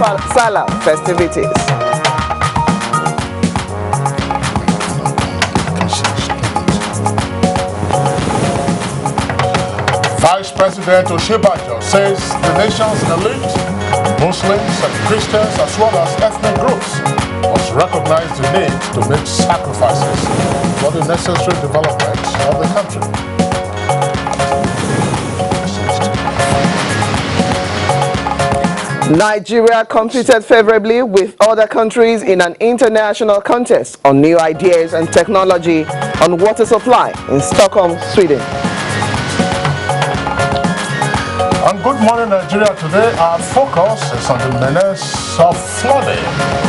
Salah festivities. Vice President Oshibajo says the nation's elite, Muslims and Christians as well as ethnic groups, must recognize the need to make sacrifices for the necessary development of the country. Nigeria competed favorably with other countries in an international contest on new ideas and technology on water supply in Stockholm, Sweden. On Good Morning Nigeria today, our focus is on the menace of flooding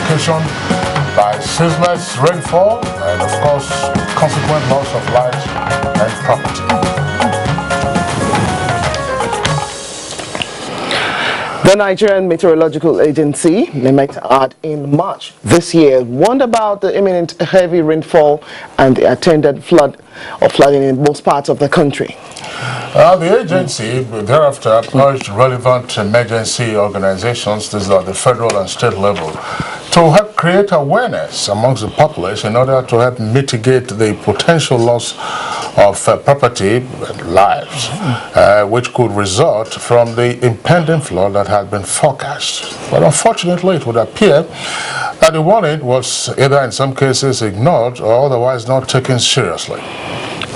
occasioned by ceaseless rainfall and, of course, consequent loss of life and property. The Nigerian Meteorological Agency, NIMET, in March this year warned about the imminent heavy rainfall and the attendant flooding in most parts of the country. The agency thereafter urged relevant emergency organizations, this is at the federal and state level, to help create awareness amongst the population in order to help mitigate the potential loss of property and lives, which could result from the impending flood that had been forecast. But unfortunately, it would appear that the warning was either in some cases ignored or otherwise not taken seriously.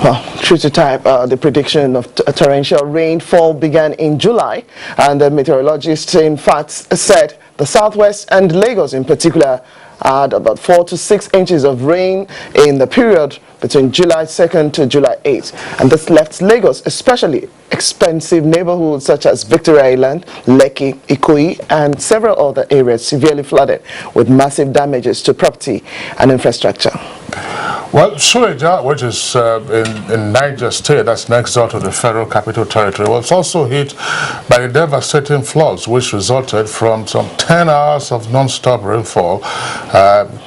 Well, true to type, the prediction of torrential rainfall began in July, and the meteorologists in fact said the southwest and Lagos in particular had about 4 to 6 inches of rain in the period between July 2nd to July 8th. And this left Lagos, especially expensive neighborhoods such as Victoria Island, Lekki, Ikoyi, and several other areas severely flooded with massive damages to property and infrastructure. Well, Suleja, which is in Niger State, that's next door to the Federal Capital Territory, was also hit by the devastating floods which resulted from some 10 hours of non-stop rainfall,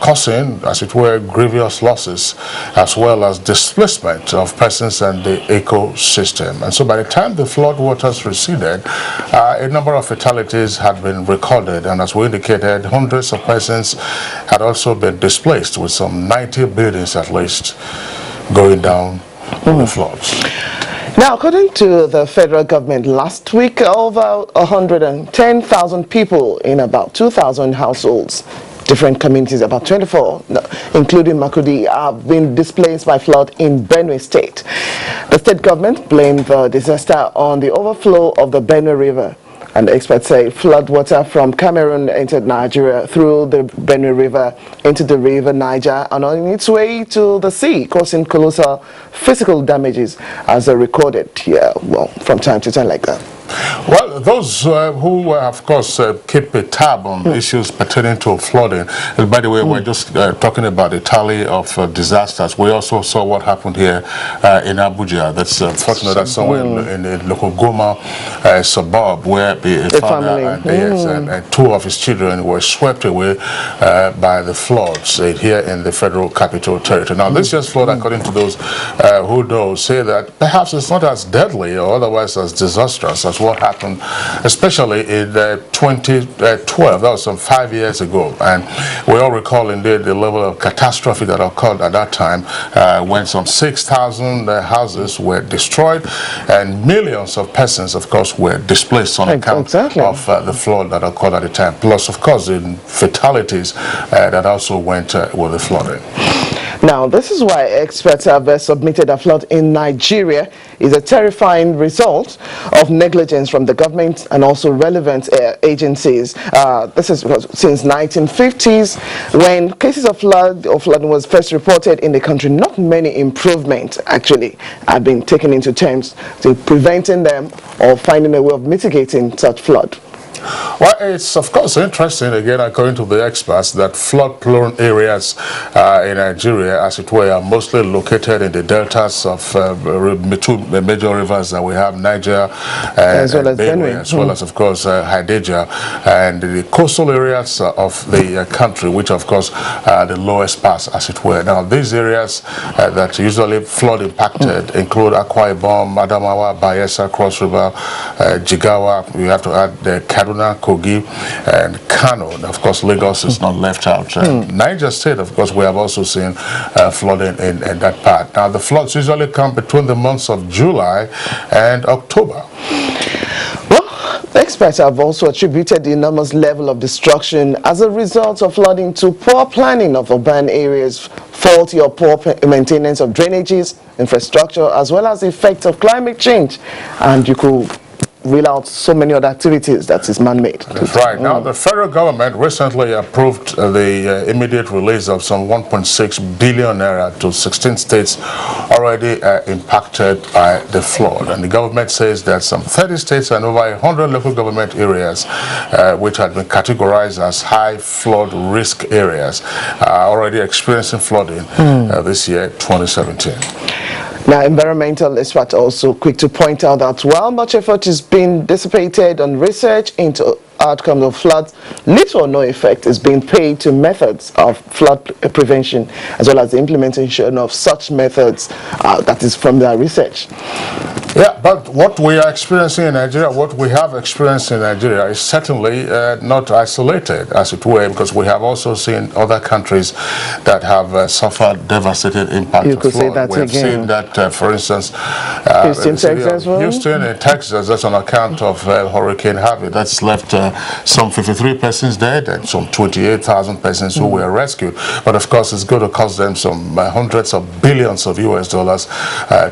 causing, as it were, grievous losses, as well as displacement of persons and the ecosystem. And so by the time the flood waters receded, a number of fatalities had been recorded, and as we indicated, hundreds of persons had also been displaced, with some 90 buildings at least going down in the floods. Now, according to the federal government, last week over 110,000 people in about 2,000 households, different communities, about 24, including Makudi, have been displaced by flood in Benue State. The state government blamed the disaster on the overflow of the Benue River. And experts say flood water from Cameroon entered Nigeria through the Benue River into the river Niger and on its way to the sea, causing colossal physical damages as recorded here, well, from time to time like that. Well, those who, of course, keep a tab on issues pertaining to flooding. And by the way, we're just talking about the tally of disasters. We also saw what happened here in Abuja. That's unfortunate that somewhere in the local Goma suburb where a father and 2 of his children were swept away by the floods here in the Federal Capital Territory. Now, this year's flood, according to those who know, say that perhaps it's not as deadly or otherwise as disastrous as what happened, especially in 2012. That was some 5 years ago, and we all recall indeed the level of catastrophe that occurred at that time when some 6,000 houses were destroyed and millions of persons, of course, were displaced on account of the flood that occurred at the time. Plus, of course, the fatalities that also went with the flooding. Now, this is why experts have submitted a flood in Nigeria is a terrifying result of negligence from the government and also relevant agencies. This is since 1950s, when cases of flooding was first reported in the country. Not many improvements actually have been taken into terms to preventing them or finding a way of mitigating such flood. Well, it's of course interesting, again, according to the experts, that flood-prone areas in Nigeria, as it were, are mostly located in the deltas of 2 major rivers that we have, Niger and Benue, as well as, of course, Hadeja, and the coastal areas of the country, which, of course, are the lowest parts, as it were. Now, these areas that usually flood-impacted include Akwa Ibom, Adamawa, Bayelsa, Cross River, Jigawa. We have to add the Kaduna, Kogi, and Kano. And of course, Lagos is not left out. Niger State, of course, we have also seen flooding in that part. Now, the floods usually come between the months of July and October. Well, experts have also attributed the enormous level of destruction as a result of flooding to poor planning of urban areas, faulty or poor maintenance of drainages, infrastructure, as well as the effects of climate change. And you could reel out so many other activities that is man-made. That's right. Now, the federal government recently approved the immediate release of some 1.6 billion naira to 16 states already impacted by the flood. And the government says that some 30 states and over 100 local government areas, which had been categorized as high flood risk areas, are already experiencing flooding this year, 2017. Now, environmental experts are also quick to point out that while much effort is being dissipated on research into outcomes of floods, little or no effect is being paid to methods of flood prevention, as well as the implementation of such methods that is from their research. Yeah, but what we are experiencing in Nigeria, what we have experienced in Nigeria is certainly not isolated, as it were, because we have also seen other countries that have suffered devastating impact You could say that we have again. seen that, for instance, Houston, Texas, Houston in Texas, that's on account of Hurricane Harvey. That's left some 53 persons dead and some 28,000 persons who were rescued. But of course, it's going to cost them some hundreds of billions of US dollars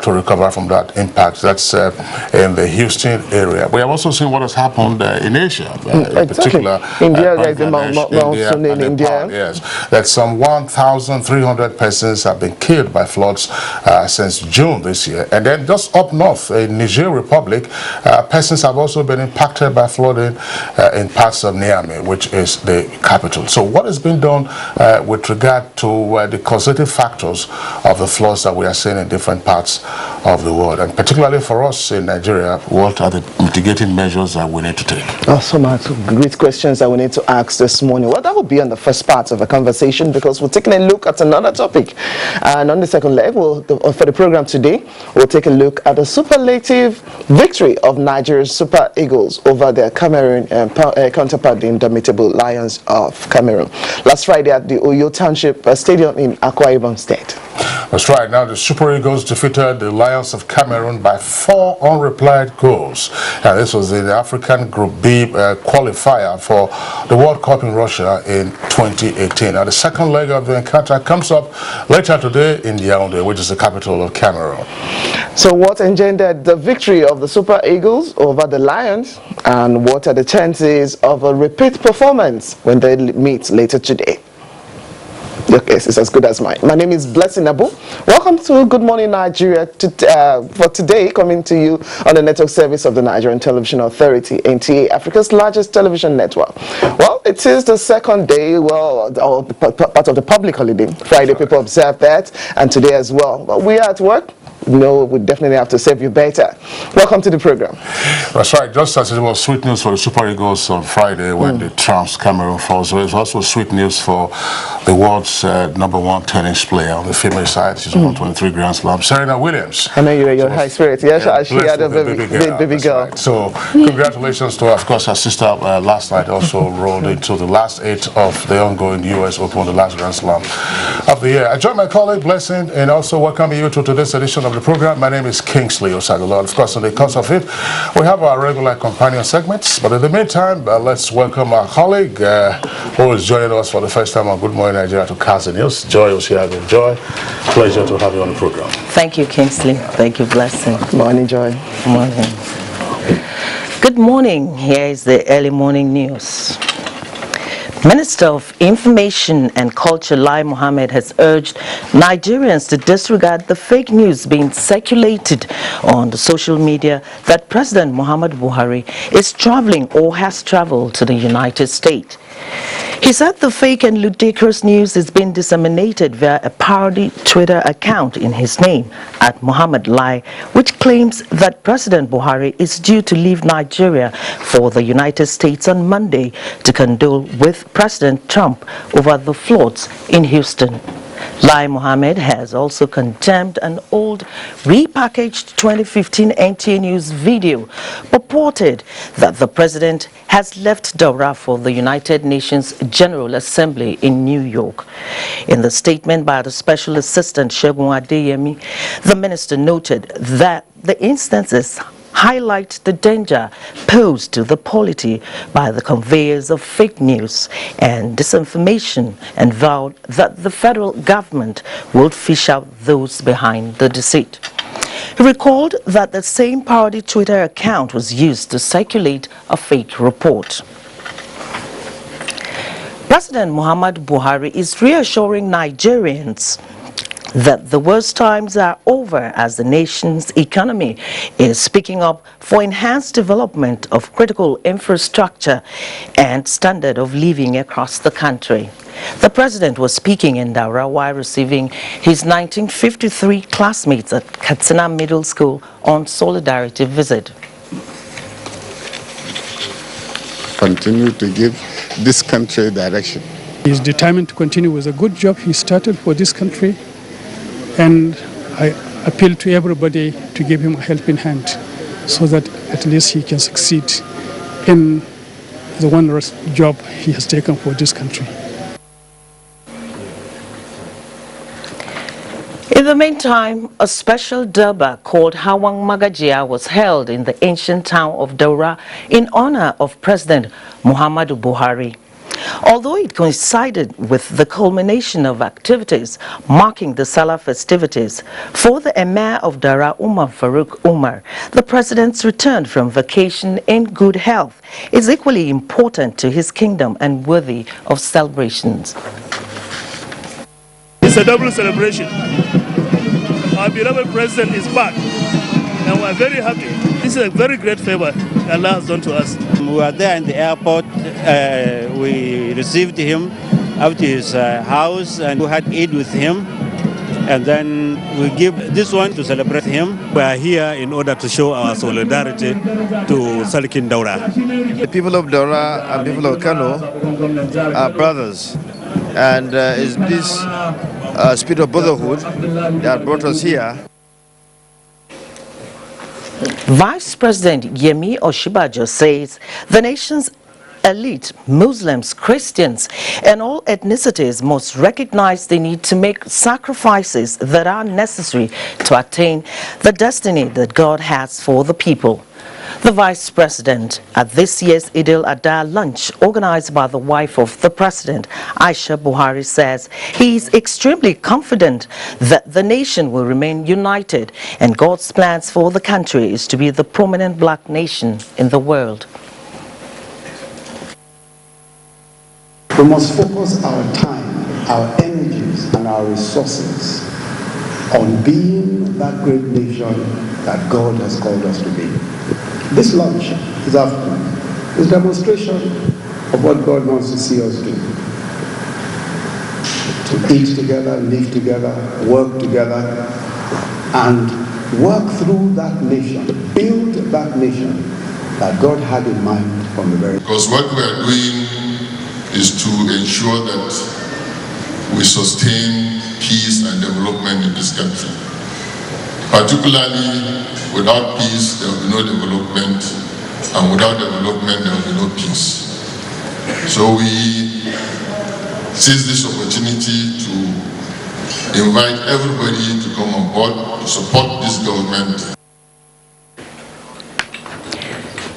to recover from that impact. That's in the Houston area. We have also seen what has happened in Asia, in particular. India, there's a monsoon in India. Yes, that some 1,300 persons have been killed by floods since June this year. And then just up north in Niger Republic, persons have also been impacted by flooding in parts of Niamey, which is the capital. So what has been done with regard to the causative factors of the floods that we are seeing in different parts of the world, and particularly for us in Nigeria, what are the mitigating measures that we need to take? Oh, so much great questions that we need to ask this morning. Well, that will be on the first part of the conversation, because we're taking a look at another topic. And on the second leg, for the program today, we'll take a look at the superlative victory of Nigeria's Super Eagles over their Cameroon counterpart, the indomitable Lions of Cameroon, last Friday at the Oyo Township Stadium in Akwa Ibom State. That's right. Now, the Super Eagles defeated the Lions of Cameroon by 4 unreplied goals. And this was in the African Group B qualifier for the World Cup in Russia in 2018. Now, the second leg of the encounter comes up later today in Yaoundé, which is the capital of Cameroon. So what engendered the victory of the Super Eagles over the Lions, and what are the chances of a repeat performance when they meet later today? Your case is as good as mine. My name is Blessing Abu. Welcome to Good Morning Nigeria for today, coming to you on the network service of the Nigerian Television Authority, NTA, Africa's largest television network. Well, it is the second day, part of the public holiday. Friday, people observe that, and today as well. But we are at work. No, we definitely have to serve you better. Welcome to the program. That's right. Just as it was sweet news for the Super Eagles on Friday when they trounced Cameroon 4-0, it was also sweet news for the world's #1 tennis player on the female side. She's won 23 Grand Slams, Serena Williams. I know you're high spirit. Yes, she had a baby girl. Right. So congratulations to her. Of course, her sister last night also rolled into the last 8 of the ongoing US Open, the last Grand Slam of the year. I join my colleague Blessing and also welcome you to today's edition of the program. My name is Kingsley Osagola. Of course, in the course of it, we have our regular companion segments. But in the meantime, let's welcome our colleague who is joining us for the first time on Good Morning Nigeria to cast the news, Joy Osiago. Joy, pleasure to have you on the program. Thank you, Kingsley. Thank you, Blessing. Morning, Joy. Morning. Good morning. Here is the early morning news. Minister of Information and Culture Lai Mohammed has urged Nigerians to disregard the fake news being circulated on the social media that President Muhammad Buhari is traveling or has traveled to the United States. He said the fake and ludicrous news is being disseminated via a parody Twitter account in his name, at Muhammad Lai, which claims that President Buhari is due to leave Nigeria for the United States on Monday to condole with President Trump over the floods in Houston, Lai Mohammed has also condemned an old repackaged 2015 NTA News video purported that the president has left Daura for the United Nations General Assembly in New York. In the statement by the Special Assistant Segun Adeyemi, the minister noted that the instances highlight the danger posed to the polity by the conveyors of fake news and disinformation, and vowed that the federal government would fish out those behind the deceit. He recalled that the same parody Twitter account was used to circulate a fake report. President Muhammadu Buhari is reassuring Nigerians that the worst times are over as the nation's economy is picking up for enhanced development of critical infrastructure and standard of living across the country. The president was speaking in Daura while receiving his 1953 classmates at Katsina Middle School on solidarity visit. Continue to give this country direction. He is determined to continue with a good job he started for this country. And I appeal to everybody to give him a helping hand so that at least he can succeed in the wondrous job he has taken for this country. In the meantime, a special Durbar called Hawang Magajia was held in the ancient town of Daura in honor of President Muhammadu Buhari. Although it coincided with the culmination of activities marking the Salah festivities, for the Emir of Daura, Umar Farouk Umar, the president's return from vacation in good health is equally important to his kingdom and worthy of celebrations. It's a double celebration. Our beloved president is back, and we're very happy. This is a very great favor Allah has done to us. We were there in the airport. We received him up to his house, and we had Eid with him. And then we give this one to celebrate him. We are here in order to show our solidarity to Salikin Daura. The people of Daura and people of Kano are brothers. And it's this spirit of brotherhood that brought us here. Vice President Yemi Oshibajo says the nation's elite, Muslims, Christians, and all ethnicities must recognize the need to make sacrifices that are necessary to attain the destiny that God has for the people. The Vice President at this year's Eid al-Adha lunch organized by the wife of the President, Aisha Buhari, says he is extremely confident that the nation will remain united and God's plans for the country is to be the prominent black nation in the world. We must focus our time, our energies, and our resources on being that great nation that God has called us to be. This lunch this afternoon is a demonstration of what God wants to see us do. To eat together, live together, work together, and work through that nation, build that nation that God had in mind from the very beginning. Because what we are doing is to ensure that we sustain peace and development in this country. Particularly, without peace, there will be no development, and without development, there will be no peace. So we seize this opportunity to invite everybody to come on board to support this government.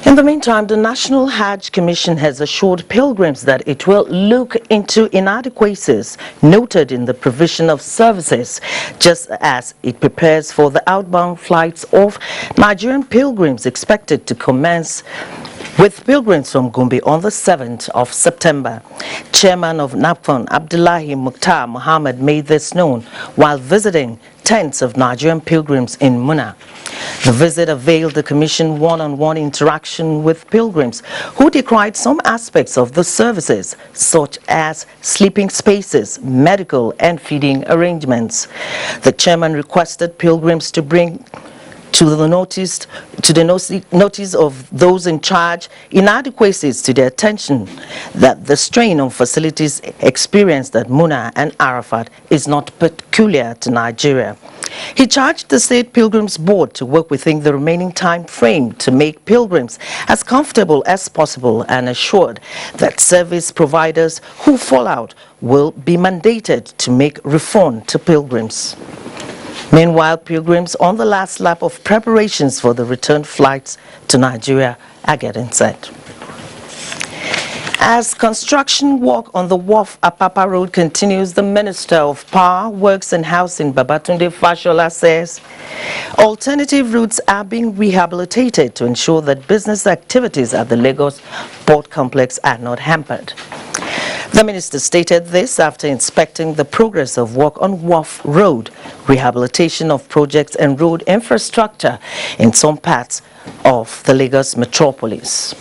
In the meantime, the National Hajj Commission has assured pilgrims that it will look into inadequacies noted in the provision of services, just as it prepares for the outbound flights of Nigerian pilgrims expected to commence with pilgrims from Gombe on the 7th of September. Chairman of NAPFON, Abdullahi Mukhtar Muhammad, made this known while visiting tents of Nigerian pilgrims in Muna. The visit availed the Commission one-on-one interaction with pilgrims who decried some aspects of the services, such as sleeping spaces, medical and feeding arrangements. The chairman requested pilgrims to bring to the notice of those in charge inadequacies to their attention that the strain on facilities experienced at Muna and Arafat is not peculiar to Nigeria. He charged the State Pilgrims Board to work within the remaining time frame to make pilgrims as comfortable as possible and assured that service providers who fall out will be mandated to make refund to pilgrims. Meanwhile, pilgrims on the last lap of preparations for the return flights to Nigeria are getting set. As construction work on the Wharf Apapa Road continues, the Minister of Power, Works and Housing, Babatunde Fashola, says alternative routes are being rehabilitated to ensure that business activities at the Lagos Port Complex are not hampered. The minister stated this after inspecting the progress of work on Wharf Road, rehabilitation of projects and road infrastructure in some parts of the Lagos metropolis.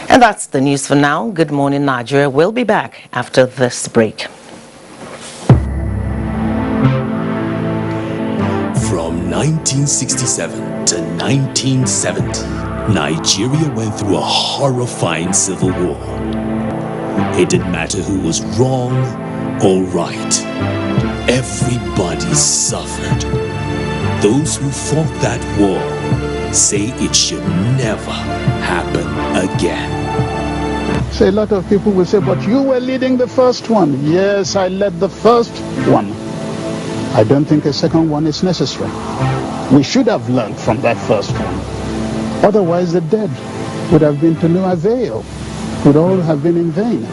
And that's the news for now. Good morning, Nigeria. We'll be back after this break. From 1967 to 1970, Nigeria went through a horrifying civil war. It didn't matter who was wrong or right. Everybody suffered. Those who fought that war say it should never happen again. So a lot of people will say, but you were leading the first one. Yes, I led the first one. I don't think a second one is necessary. We should have learned from that first one. Otherwise, the dead would have been to no avail, would all have been in vain.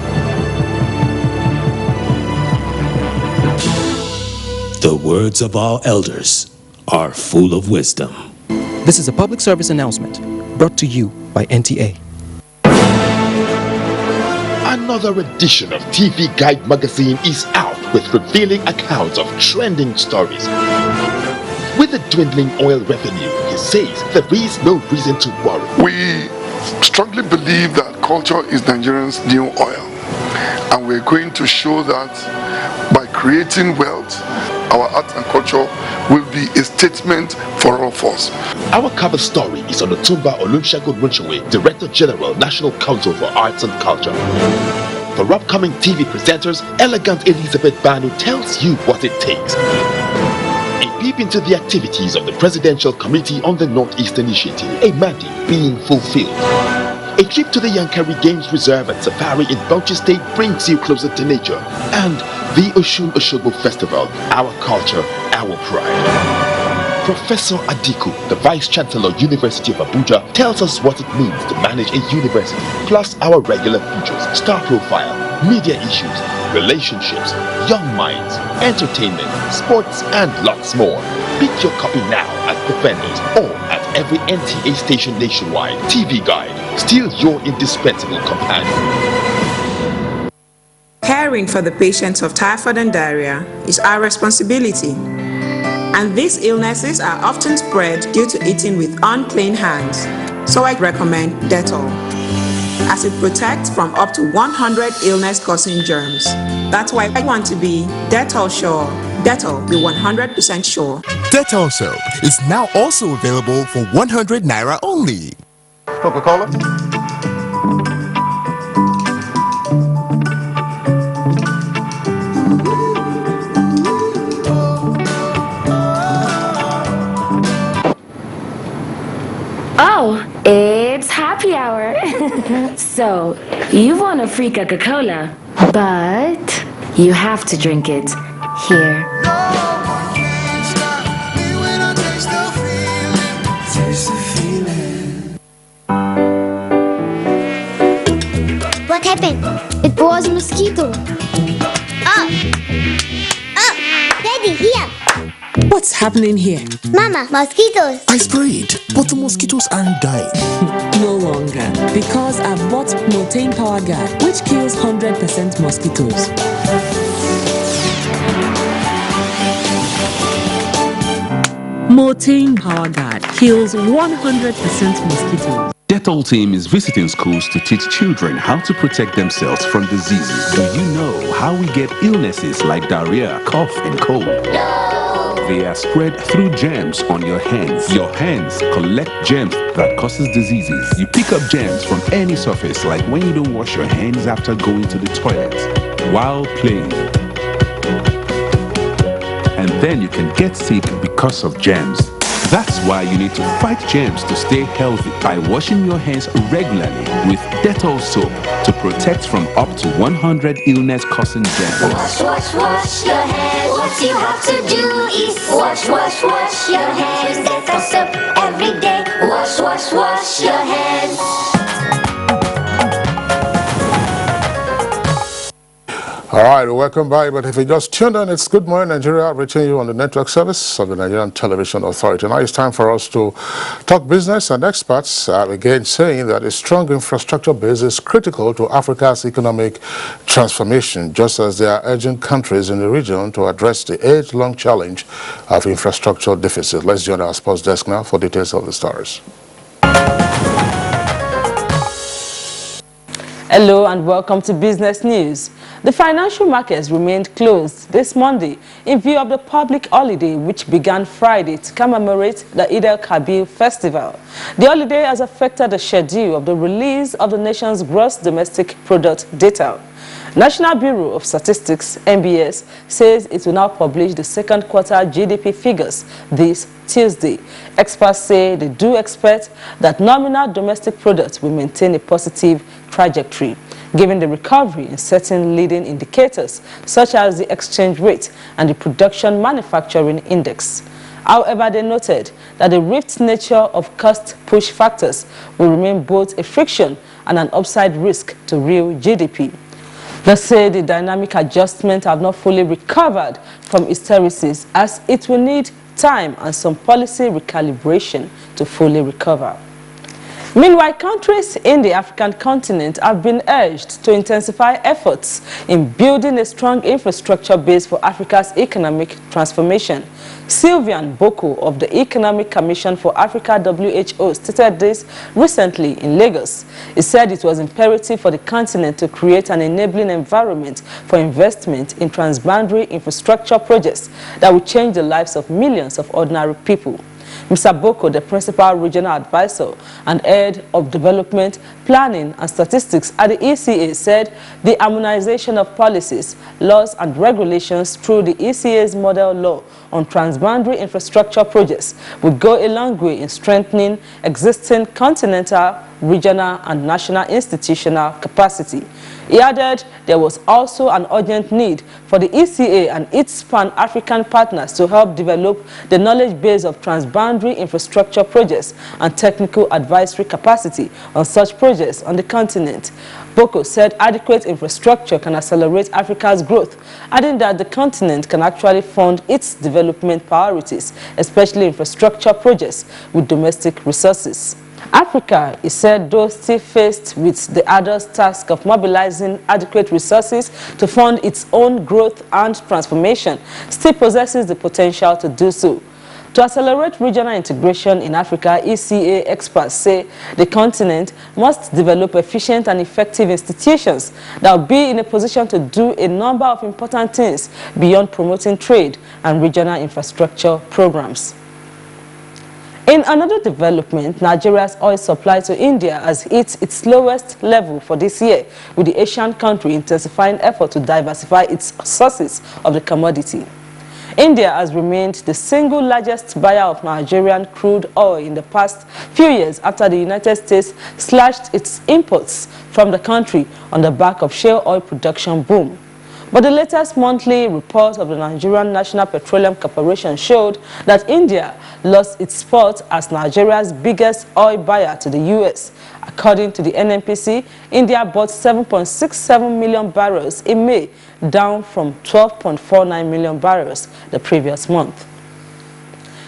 The words of our elders are full of wisdom. This is a public service announcement brought to you by NTA. Another edition of TV Guide magazine is out with revealing accounts of trending stories. With the dwindling oil revenue, he says there is no reason to worry. We strongly believe that culture is Nigerians' new oil, and we're going to show that by creating wealth, our art and culture will be a statement for all of us. Our cover story is on Otumba Olusegun Munchowe, Director General, National Council for Arts and Culture. For upcoming TV presenters, Elegant Elizabeth Banu tells you what it takes. A peep into the activities of the Presidential Committee on the Northeast Initiative, a mandate being fulfilled. A trip to the Yankari Games Reserve and Safari in Bauchi State brings you closer to nature. And the Oshun Oshogo Festival, our culture, our pride. Professor Adiku, the Vice Chancellor, University of Abuja, tells us what it means to manage a university, plus our regular features, star profile, media issues, relationships, young minds, entertainment, sports, and lots more. Pick your copy now at the vendors or at every NTA station nationwide. TV Guide, still your indispensable companion. Caring for the patients of typhoid and diarrhea is our responsibility. And these illnesses are often spread due to eating with unclean hands. So I recommend Dettol, as it protects from up to 100 illness-causing germs. That's why I want to be Dettol sure. Dettol, be 100% sure. Dettol soap is now also available for 100 Naira only. Coca-Cola? Oh, it's happy hour. So, you want a free Coca-Cola, but you have to drink it here. What happened? It was a mosquito. Oh! Oh! Daddy, here! What's happening here? Mama, mosquitoes. I sprayed, but the mosquitoes aren't dying. No longer, because I bought Motain Power Guard, which kills 100% mosquitoes. Motain Power Guard kills 100% mosquitoes. Dettol team is visiting schools to teach children how to protect themselves from diseases. Do you know how we get illnesses like diarrhea, cough, and cold? No! They are spread through germs on your hands. Your hands collect germs that causes diseases. You pick up germs from any surface, like when you don't wash your hands after going to the toilet, while playing. And then you can get sick because of germs. That's why you need to fight germs to stay healthy by washing your hands regularly with Dettol soap to protect from up to 100 illness-causing germs. Wash, wash, wash your hands. What you have to do is wash, wash, wash your hands. Use Dettol soap every day. Wash, wash, wash your hands. All right, welcome back. But if you just tuned in, it's Good Morning Nigeria, reaching you on the network service of the Nigerian Television Authority. Now it's time for us to talk business, and experts are again saying that a strong infrastructure base is critical to Africa's economic transformation, just as they are urging countries in the region to address the age-long challenge of infrastructure deficit. Let's join our sports desk now for details of the stories. Hello and welcome to Business News. The financial markets remained closed this Monday in view of the public holiday which began Friday to commemorate the Eid al-Kabir festival. The holiday has affected the schedule of the release of the nation's gross domestic product data. National Bureau of Statistics, NBS, says it will now publish the second quarter GDP figures this Tuesday. Experts say they do expect that nominal domestic product will maintain a positive trajectory, given the recovery in certain leading indicators such as the exchange rate and the production manufacturing index. However, they noted that the rift nature of cost push factors will remain both a friction and an upside risk to real GDP. They say the dynamic adjustment have not fully recovered from hysteresis, as it will need time and some policy recalibration to fully recover. Meanwhile, countries in the African continent have been urged to intensify efforts in building a strong infrastructure base for Africa's economic transformation. Sylvian Boko of the Economic Commission for Africa WHO stated this recently in Lagos. He said it was imperative for the continent to create an enabling environment for investment in transboundary infrastructure projects that will change the lives of millions of ordinary people. Mr. Boko, the principal regional advisor and head of development, planning and statistics at the ECA, said the harmonization of policies, laws and regulations through the ECA's model law on transboundary infrastructure projects would go a long way in strengthening existing continental, regional and national institutional capacity. He added there was also an urgent need for the ECA and its Pan-African partners to help develop the knowledge base of transboundary infrastructure projects and technical advisory capacity on such projects on the continent. Boko said adequate infrastructure can accelerate Africa's growth, adding that the continent can actually fund its development priorities, especially infrastructure projects with domestic resources. Africa, he said, though still faced with the arduous task of mobilizing adequate resources to fund its own growth and transformation, still possesses the potential to do so. To accelerate regional integration in Africa, ECA experts say the continent must develop efficient and effective institutions that will be in a position to do a number of important things beyond promoting trade and regional infrastructure programs. In another development, Nigeria's oil supply to India has hit its lowest level for this year, with the Asian country intensifying efforts to diversify its sources of the commodity. India has remained the single largest buyer of Nigerian crude oil in the past few years after the United States slashed its imports from the country on the back of shale oil production boom. But the latest monthly report of the Nigerian National Petroleum Corporation showed that India lost its spot as Nigeria's biggest oil buyer to the U.S. According to the NNPC, India bought 7.67 million barrels in May, down from 12.49 million barrels the previous month.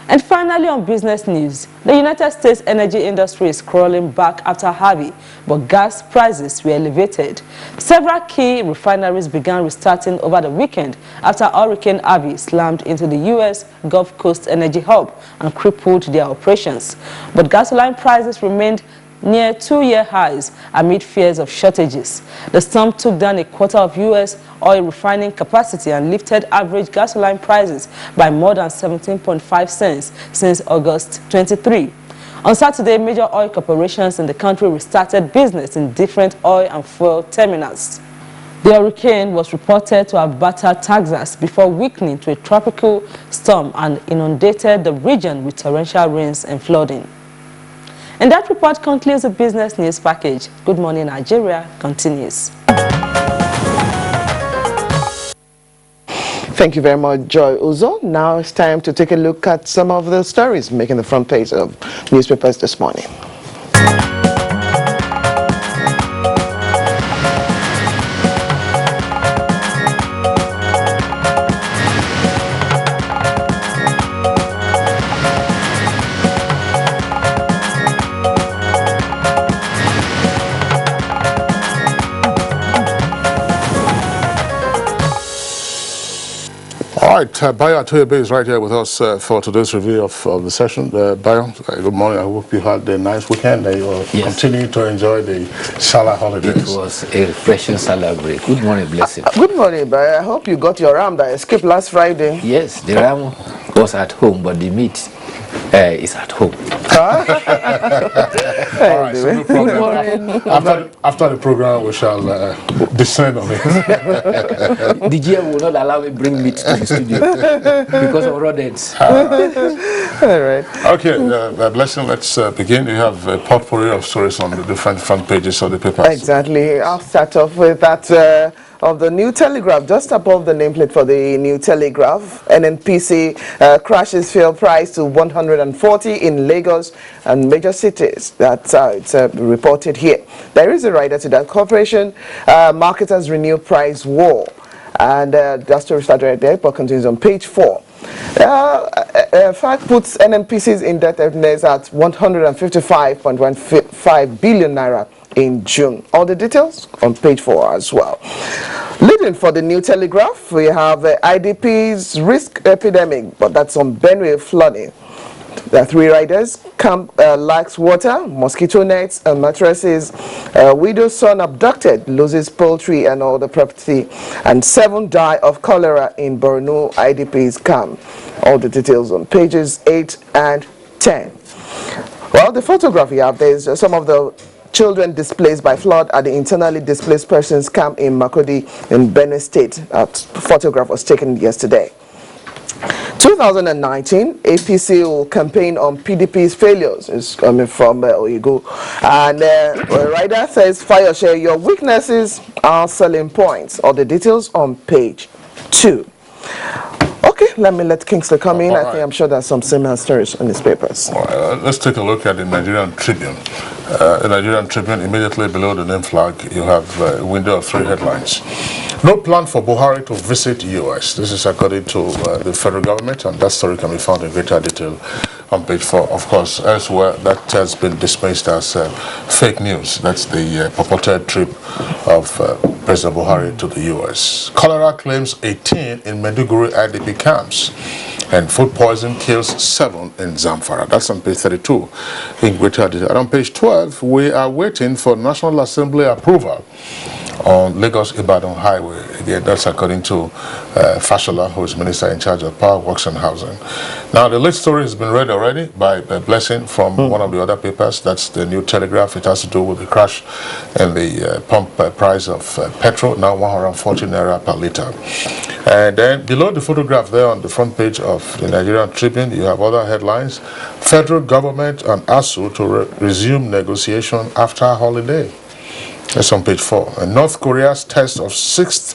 And finally, on business news, the United States energy industry is crawling back after Harvey, but gas prices were elevated. Several key refineries began restarting over the weekend after Hurricane Harvey slammed into the U.S. Gulf Coast energy hub and crippled their operations. But gasoline prices remained near 2-year highs amid fears of shortages. The storm took down a quarter of U.S. oil refining capacity and lifted average gasoline prices by more than 17.5 cents since August 23. On Saturday, major oil corporations in the country restarted business in different oil and fuel terminals. The hurricane was reported to have battered Texas before weakening to a tropical storm and inundated the region with torrential rains and flooding. And that report concludes the business news package. Good Morning Nigeria continues. Thank you very much, Joy Uzo. Now it's time to take a look at some of the stories making the front page of newspapers this morning. All right, Bayo Atoyebe is right here with us for today's review of the session. Bayo, good morning. I hope you had a nice weekend and you will continue to enjoy the Salah holidays. It was a refreshing Salah break. Good morning, Blessing. Good morning, Bayo. I hope you got your ram that escaped last Friday. Yes, the ram was at home, but the meat is at home. All right, so no problem. After the program, we shall descend on it. The GM will not allow me to bring meat to the studio because of rodents. All right. Okay, Blessing, let's begin. You have a potpourri of stories on the different front pages of the papers. Exactly. I'll start off with that of the New Telegraph, just above the nameplate for the New Telegraph. NNPC crashes fuel price to 140 in Lagos and major cities. That's how it's reported here. There is a rider to that. Corporation marketers renew price war. And that story started right there, but continues on page 4. Fact puts NNPC's indebtedness at 155.15 billion naira in June. All the details on page 4 as well. Leading for the New Telegraph, we have IDP's risk epidemic, but that's on Benue flooding. There are 3 riders. Camp lacks water, mosquito nets and mattresses. Widow's son abducted, loses poultry and all the property. And 7 die of cholera in Borno IDP's camp. All the details on pages 8 and 10. Well, the photograph you have, there's some of the children displaced by flood at the internally displaced persons camp in Makodi in Benue State. That photograph was taken yesterday. 2019, APC will campaign on PDP's failures. It's coming from Oyigo. And Rider says, Fayose, your weaknesses are selling points. All the details on page 2. Okay, let Kingsley come in. I think I'm sure there's some similar stories in his papers. All right, let's take a look at the Nigerian Tribune. The Nigerian Tribune, immediately below the name flag, you have a window of 3 headlines. No plan for Buhari to visit U.S. This is according to the federal government, and that story can be found in greater detail on page 4. Of course, elsewhere, that has been dismissed as fake news. That's the purported trip of President Buhari to the U.S. Cholera claims 18 in Maiduguri IDP camps, and food poison kills 7 in Zamfara. That's on page 32 in greater detail. And on page 12, we are waiting for National Assembly approval on Lagos-Ibadan Highway. Again, that's according to Fashola, who is Minister in charge of Power, Works and Housing. Now, the lead story has been read already by Blessing from one of the other papers. That's the New Telegraph. It has to do with the crash in the pump price of petrol, now 140 naira per litre. And then below the photograph there on the front page of the Nigerian Tribune, you have other headlines. Federal government and ASU to resume negotiation after holiday. That's on page 4. And North Korea's test of 6th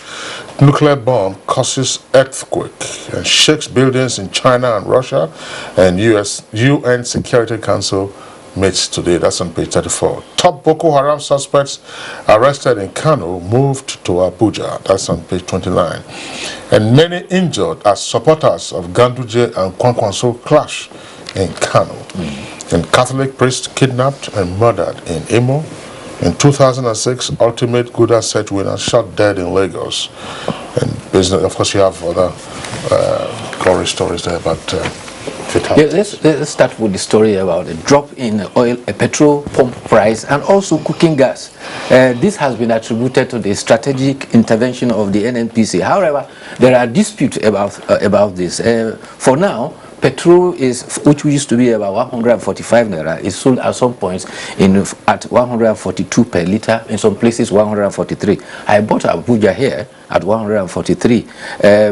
nuclear bomb causes earthquake and shakes buildings in China and Russia. And UN Security Council meets today. That's on page 34. Top Boko Haram suspects arrested in Kano moved to Abuja. That's on page 29. And many injured as supporters of Ganduje and Kwankwaso clash in Kano. And Catholic priest kidnapped and murdered in Imo. In 2006, ultimate good asset winner shot dead in Lagos. And business, of course, you have other glory stories there, but Yeah, let's start with the story about a drop in oil, petrol pump price, and also cooking gas. This has been attributed to the strategic intervention of the NNPC. However, there are disputes about this. For now, petrol which used to be about 145 naira, is sold at some points at 142 per liter. In some places, 143. I bought Abuja here at 143,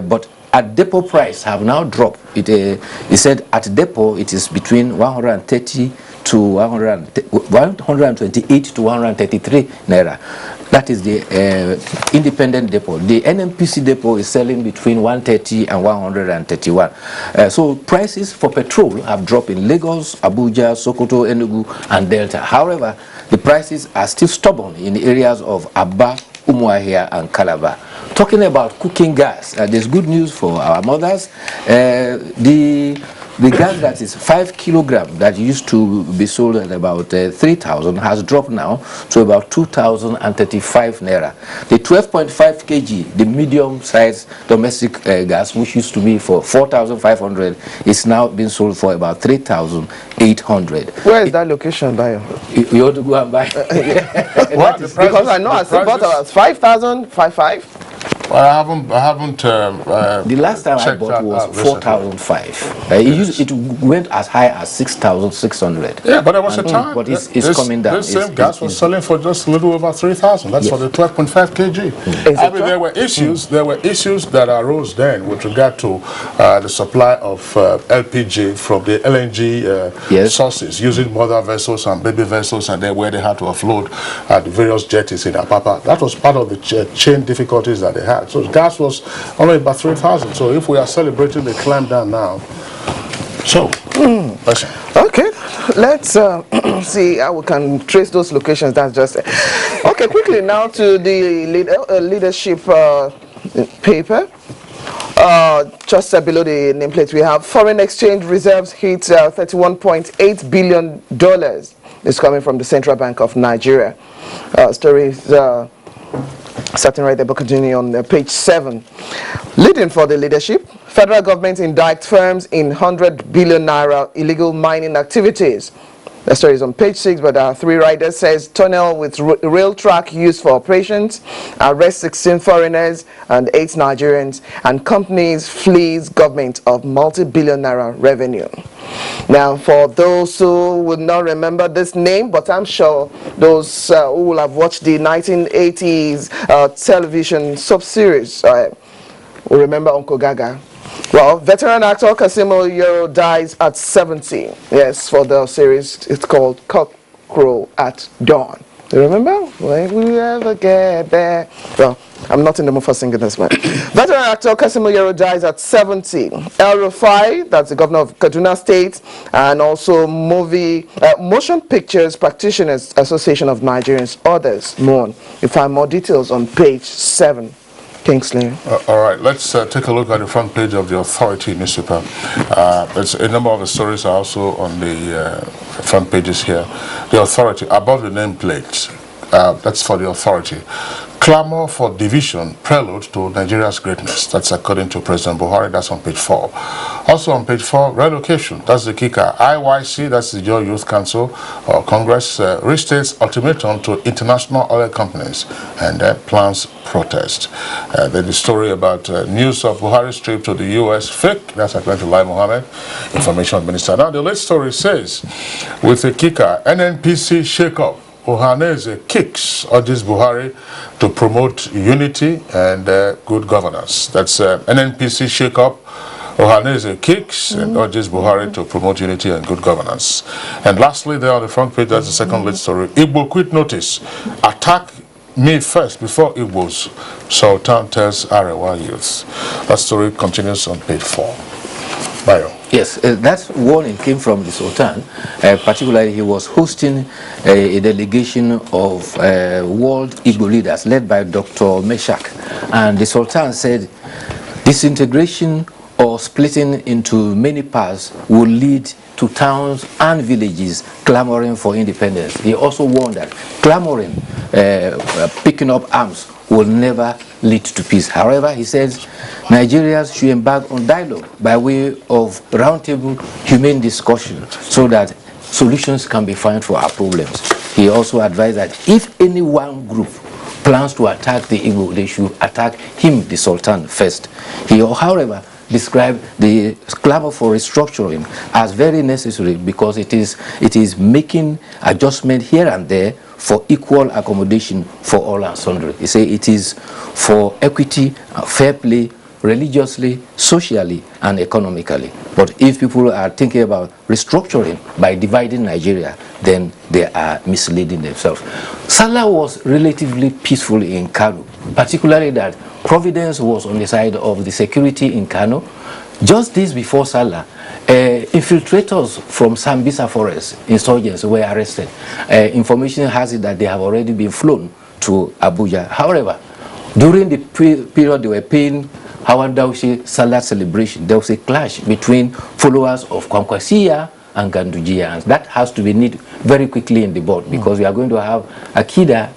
but at depot price have now dropped. It said at depot it is between 130 to 128 to 133 naira. That is the independent depot. The NNPC depot is selling between 130 and 131. So prices for petrol have dropped in Lagos, Abuja, Sokoto, Enugu, and Delta. However, the prices are still stubborn in the areas of Aba, Umuahia, and Calabar. Talking about cooking gas, there's good news for our mothers. The gas that is 5 kilograms that used to be sold at about 3,000 has dropped now to about 2,035 naira. The 12.5 kg, the medium-sized domestic gas, which used to be for 4,500, is now being sold for about 3,800. Where is that location, Bayo? You ought to go and buy. Because I know I still bought about 5,055. Well, I haven't. The last time I bought was 4,005. It went as high as 6,600. Yeah, but there was a time. But it's coming down. This same gas was selling for just a little over 3,000. That's for the 12.5 kg. I mean, there were issues. There were issues that arose then with regard to the supply of LPG from the LNG sources, using mother vessels and baby vessels, and then where they had to offload at the various jetties in Apapa. That was part of the chain difficulties that they had. So gas was only about 3,000. So if we are celebrating the climb down now, so okay, let's see how we can trace those locations. That's just it. Okay, quickly now to the leadership paper. Just below the nameplate, we have foreign exchange reserves hit $31.8 billion. It's coming from the Central Bank of Nigeria. Story is starting right there, but continue on page 7. Leading for the leadership, federal government indicts firms in 100 billion naira illegal mining activities. The story is on page 6, but there are 3 riders. Says tunnel with rail track used for operations, arrest 16 foreigners and 8 Nigerians, and companies flees government of multi-billion naira revenue. Now, for those who would not remember this name, but I'm sure those who will have watched the 1980s television sub-series will remember Uncle Gaga. Well, veteran actor Kasimo Yoro dies at 70. Yes, for the series, it's called Cockcrow at Dawn. You remember? When we ever get there? Well, I'm not in the mood for singing this one. Veteran actor Kasimo Yoro dies at 70. El Rufai, that's the governor of Kaduna State, and also Motion Pictures Practitioners Association of Nigerians, others mourn. You find more details on page 7. Kingsley. All right, let's take a look at the front page of the Authority newspaper. There's a number of the stories are also on the front pages here. The Authority, above the nameplate, that's for the Authority. Clamor for division, prelude to Nigeria's greatness. That's according to President Buhari. That's on page 4. Also on page 4, relocation. That's the kicker. IYC, that's the Joint Youth Council or Congress, restates ultimatum to international oil companies and plans protest. Then the story about news of Buhari's trip to the U.S. fake. That's according to Lai Mohammed, Information Minister. Now the late story says, with the kicker, NNPC shake-up. Ohaneze kicks urges Buhari to promote unity and good governance. That's NNPC shake-up. Ohaneze kicks and urges Buhari to promote unity and good governance. And lastly, there on the front page, that's the second lead story. Igbo quit notice. Attack me first before Igbos. Sultan tells Arewa youth. That story continues on page 4. Bayo. Yes, that warning came from the Sultan. Particularly, he was hosting a delegation of world Igbo leaders led by Dr. Meshak. And the Sultan said, disintegration or splitting into many parts will lead to towns and villages clamoring for independence. He also warned that clamoring, picking up arms will never lead to peace. However, he says Nigerians should embark on dialogue by way of roundtable humane discussion so that solutions can be found for our problems. He also advised that if any one group plans to attack the Igbo, they should attack him, the Sultan, first. He, however, described the clamor for restructuring as very necessary because it is making adjustment here and there for equal accommodation for all and sundry. He said it is for equity, fair play, religiously, socially, and economically. But if people are thinking about restructuring by dividing Nigeria, then they are misleading themselves. Salah was relatively peaceful in Kano, particularly that Providence was on the side of the security in Kano. Just this before Salah, infiltrators from Sambisa forest, insurgents, were arrested. Information has it that they have already been flown to Abuja. However, during the period they were paying Hawan Daushi Salah celebration, there was a clash between followers of Kwankwasiya and Gandujia, and that has to be knit very quickly in the bud because we are going to have Akida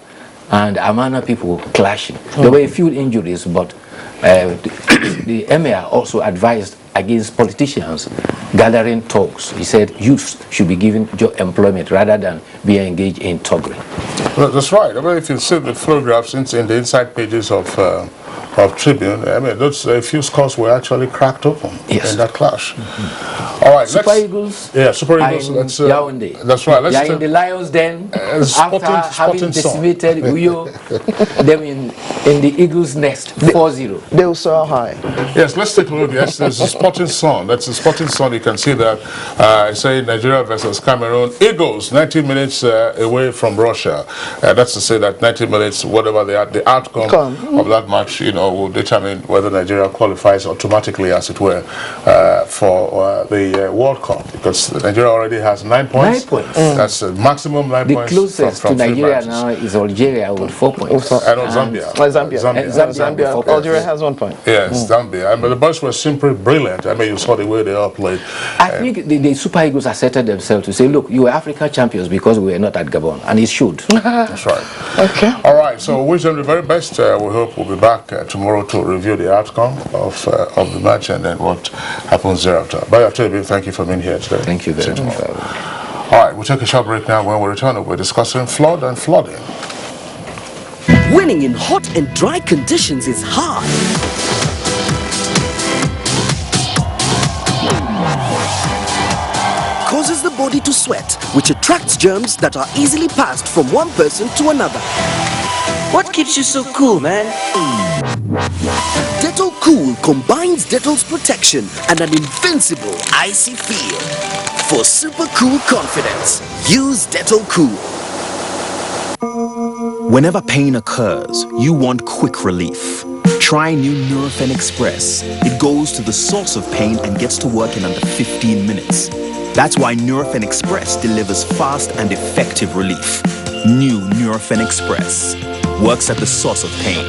and Amana people clashing. There were a few injuries, but the emir also advised against politicians gathering talks. He said youths should be given employment rather than be engaged in thuggery. Well, that's right. I mean, if you see the photographs in the inside pages of Tribune, I mean, those a few skulls were actually cracked open in that clash. All right, Super Eagles. Yeah, Super Eagles. Let's Yaoundé. That's right. They are in the Lions' Den after having decimated Uyo. Them in the Eagles' nest 4-0. They will soar high. Yes, let's take a look. Yes, there's a Sporting Sun. That's a Sporting Sun. You can see that. Say Nigeria versus Cameroon. Eagles 90 minutes away from Russia. That's to say that 90 minutes, whatever the outcome of that match, will determine whether Nigeria qualifies automatically, as it were, for the World Cup, because Nigeria already has 9 points. 9 points. That's the maximum 9 points. The closest to Nigeria now is Algeria with 4 points. And Zambia. Zambia. Algeria has 1 point. Yes, Zambia. I mean, the boys were simply brilliant. I mean, you saw the way they all played. I think the Super Eagles asserted themselves to say, look, you were African champions because we were not at Gabon, and it should. That's right. Okay. All right, so we wish them the very best. We hope we'll be back tomorrow to review the outcome of the match and then what happens thereafter. Bayatebi, thank you for being here today. Thank you very much. All right, we'll take a short break now. When we return, we're discussing flood and flooding. Winning in hot and dry conditions is hard. Causes the body to sweat, which attracts germs that are easily passed from one person to another. What keeps you so cool, man? Dettol Cool combines Dettol's protection and an invincible icy feel. For super cool confidence, use Dettol Cool. Whenever pain occurs, you want quick relief. Try new Nurofen Express. It goes to the source of pain and gets to work in under 15 minutes. That's why Nurofen Express delivers fast and effective relief. New Nurofen Express works at the source of pain,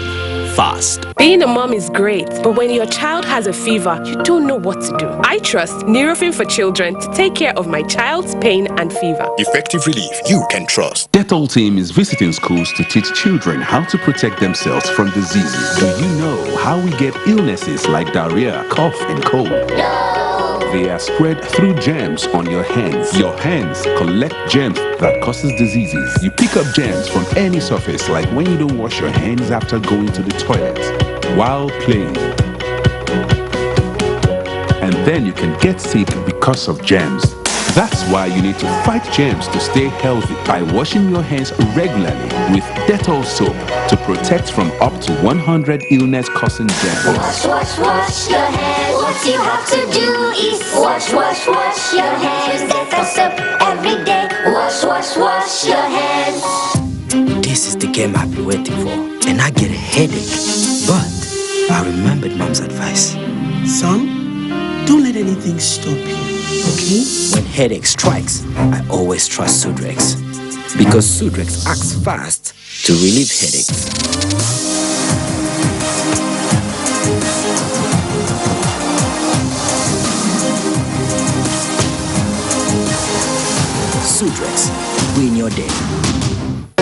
fast. Being a mom is great, but when your child has a fever, you don't know what to do. I trust Nurofen for Children to take care of my child's pain and fever. Effective relief you can trust. Dettol team is visiting schools to teach children how to protect themselves from diseases. Do you know how we get illnesses like diarrhea, cough, and cold? No. They are spread through germs on your hands. Your hands collect germs that causes diseases. You pick up germs from any surface, like when you don't wash your hands after going to the toilet, while playing. And then you can get sick because of germs. That's why you need to fight germs to stay healthy by washing your hands regularly with Dettol soap to protect from up to 100 illness-causing germs. Wash, wash, wash your hands. What you have to do is wash, wash, wash your hands. Use Dettol soap every day. Wash, wash, wash your hands. This is the game I've been waiting for, and I get a headache. But I remembered Mom's advice. Son, don't let anything stop you, okay? When headache strikes, I always trust Sudrex. Because Sudrex acts fast to relieve headaches. Sudrex, win your day.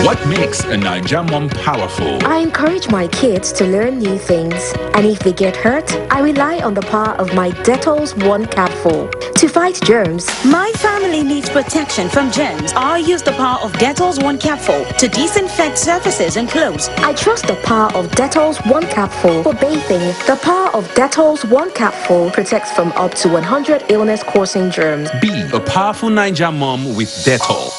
What makes makes a Niger mom powerful. I encourage my kids to learn new things, and if they get hurt, I rely on the power of my Dettol's 1 capful to fight germs. My family needs protection from germs. I use the power of Dettol's 1 capful to disinfect surfaces and clothes. I trust the power of Dettol's 1 capful for bathing. The power of Dettol's 1 capful protects from up to 100 illness-causing germs. Be a powerful Niger mom with Dettol.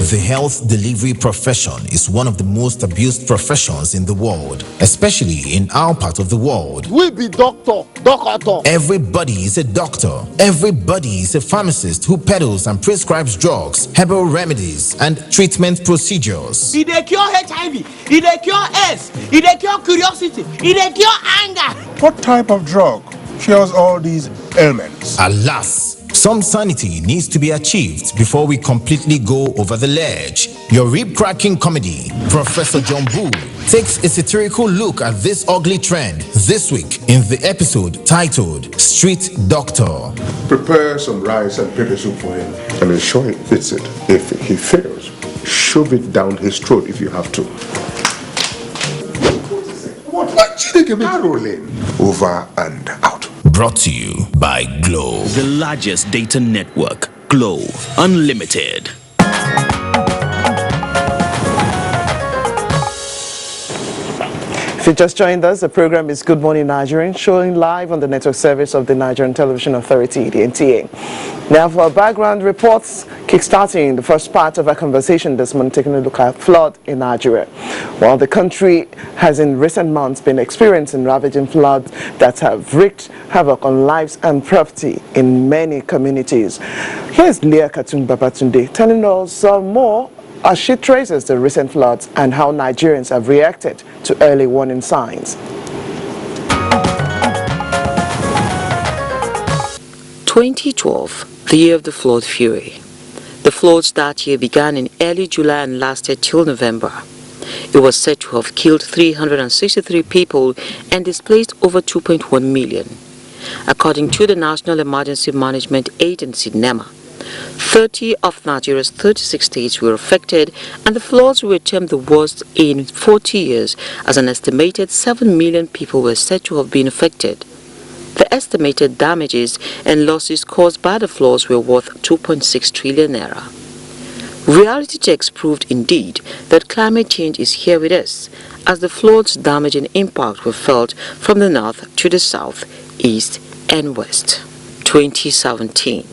The health delivery profession is one of the most abused professions in the world, especially in our part of the world. We be doctor. Everybody is a doctor. Everybody is a pharmacist who peddles and prescribes drugs, herbal remedies, and treatment procedures. It dey cure HIV, it dey cure AIDS, it dey cure curiosity, it dey cure anger. What type of drug cures all these ailments? Alas, some sanity needs to be achieved before we completely go over the ledge. Your rib-cracking comedy, Professor John Boo, takes a satirical look at this ugly trend this week in the episode titled Street Doctor. Prepare some rice and pepper soup for him and ensure he fits it. If he fails, shove it down his throat if you have to. What? Rolling over and out. Brought to you by Glow. The largest data network, Glow Unlimited. If you just joined us, the program is Good Morning Nigerian, showing live on the network service of the Nigerian Television Authority, the NTA. Now for our background reports, kickstarting the first part of our conversation this morning, taking a look at flood in Nigeria. While the country has in recent months been experiencing ravaging floods that have wreaked havoc on lives and property in many communities. Here's Leah Katun Babatunde telling us more as she traces the recent floods and how Nigerians have reacted to early warning signs. 2012, the year of the flood fury. The floods that year began in early July and lasted till November. It was said to have killed 363 people and displaced over 2.1 million. According to the National Emergency Management Agency, NEMA, 30 of Nigeria's 36 states were affected, and the floods were termed the worst in 40 years, as an estimated 7 million people were said to have been affected. The estimated damages and losses caused by the floods were worth 2.6 trillion naira. Reality checks proved indeed that climate change is here with us, as the floods' damaging impact were felt from the north to the south, east and west. 2017.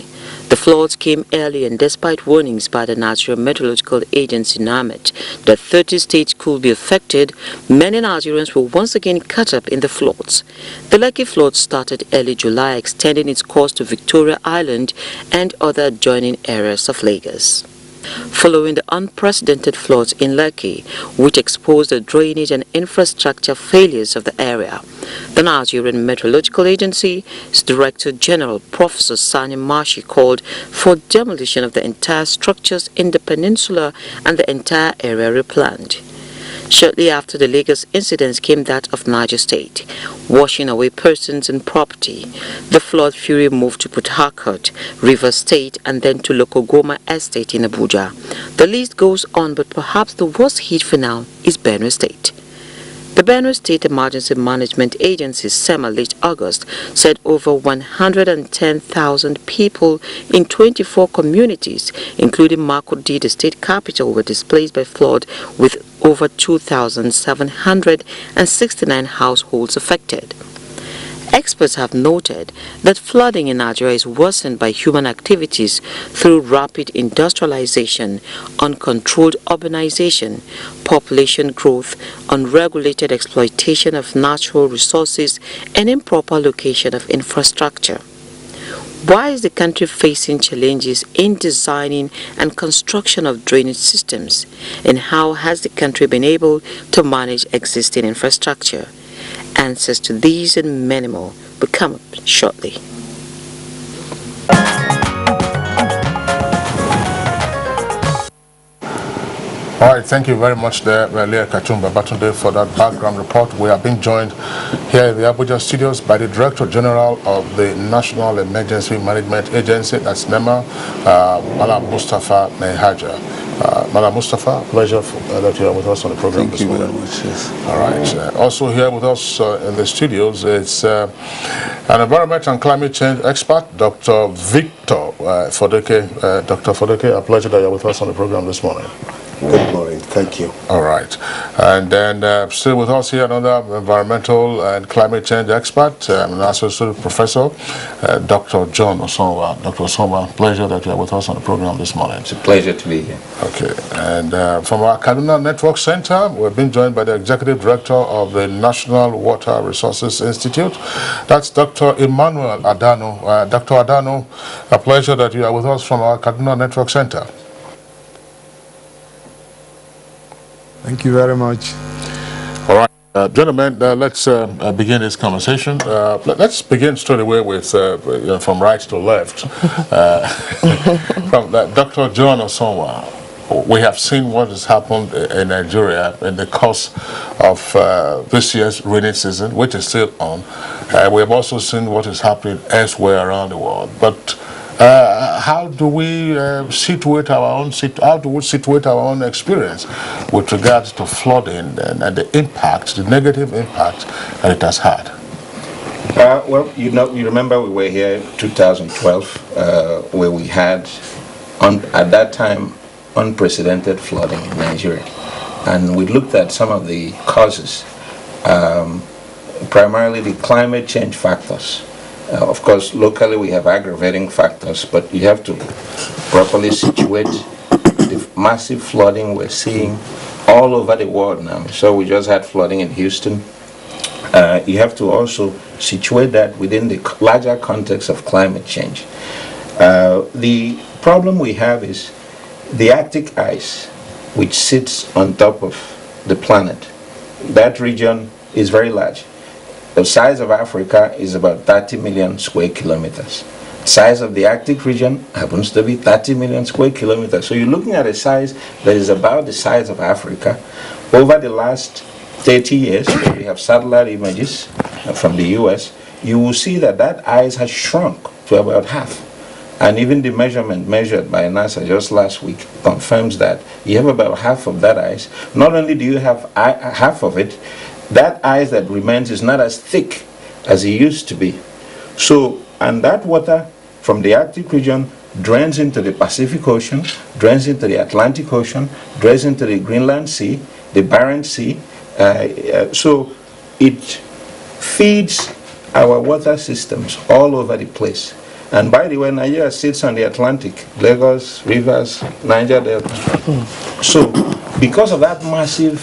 The floods came early, and despite warnings by the Nigerian Meteorological Agency NAMET that 30 states could be affected, many Nigerians were once again caught up in the floods. The Lekki flood started early July, extending its course to Victoria Island and other adjoining areas of Lagos. Following the unprecedented floods in Lekki, which exposed the drainage and infrastructure failures of the area, the Nigerian Meteorological Agency's Director General, Professor Sani Mashi, called for demolition of the entire structures in the peninsula and the entire area replanned. Shortly after the Lagos incidents came that of Niger State, washing away persons and property. The flood fury moved to Port Harcourt, Rivers State, and then to Lokogoma Estate in Abuja. The list goes on, but perhaps the worst hit for now is Benue State. The Benue State Emergency Management Agency, SEMA, late August, said over 110,000 people in 24 communities, including Makurdi, the state capital, were displaced by flood, with over 2,769 households affected. Experts have noted that flooding in Nigeria is worsened by human activities through rapid industrialization, uncontrolled urbanization, population growth, unregulated exploitation of natural resources, and improper location of infrastructure. Why is the country facing challenges in designing and construction of drainage systems? And how has the country been able to manage existing infrastructure? Answers to these and many more will come up shortly. All right, thank you very much there, Leah Katumba Batunde, for that background report. We are being joined here in the Abuja studios by the Director General of the National Emergency Management Agency, that's NEMA, Malam Mustafa Mehaja. Malam Mustafa, pleasure that you are with us on the program this morning. Thank you very much, yes. All right. Also here with us in the studios is an environment and climate change expert, Dr. Victor Fodeke. Dr. Fodeke, a pleasure that you are with us on the program this morning. Good morning. Thank you. All right. And then still with us here, another environmental and climate change expert, an associate professor, Dr. John Osonwa. Dr. Osonwa, pleasure that you are with us on the program this morning. It's a pleasure to be here. Okay. And from our Kaduna Network Center, we've been joined by the Executive Director of the National Water Resources Institute. That's Dr. Emmanuel Adano. Dr. Adano, a pleasure that you are with us from our Kaduna Network Center. Thank you very much. All right, gentlemen, let's begin this conversation. Let's begin straight away with from right to left. From Dr. John Osonwa, we have seen what has happened in Nigeria in the course of this year's rainy season, which is still on. We have also seen what is happening elsewhere around the world. But how do we situate our own experience with regards to flooding and the impact, the negative impact that it has had? Well, you remember we were here in 2012, where we had, at that time, unprecedented flooding in Nigeria, and we looked at some of the causes, primarily the climate change factors. Of course, locally we have aggravating factors, but you have to properly situate the massive flooding we're seeing all over the world now. So we just had flooding in Houston. You have to also situate that within the larger context of climate change. The problem we have is the Arctic ice, which sits on top of the planet. That region is very large. The size of Africa is about 30 million square kilometers. Size of the Arctic region happens to be 30 million square kilometers. So you're looking at a size that is about the size of Africa. Over the last 30 years, we have satellite images from the US, you will see that that ice has shrunk to about half. And even the measurement measured by NASA just last week confirms that you have about half of that ice. Not only do you have half of it, that ice that remains is not as thick as it used to be. So, and that water from the Arctic region drains into the Pacific Ocean, drains into the Atlantic Ocean, drains into the Greenland Sea, the Barents Sea. So it feeds our water systems all over the place. And by the way, Nigeria sits on the Atlantic, Lagos, rivers, Niger Delta. So because of that massive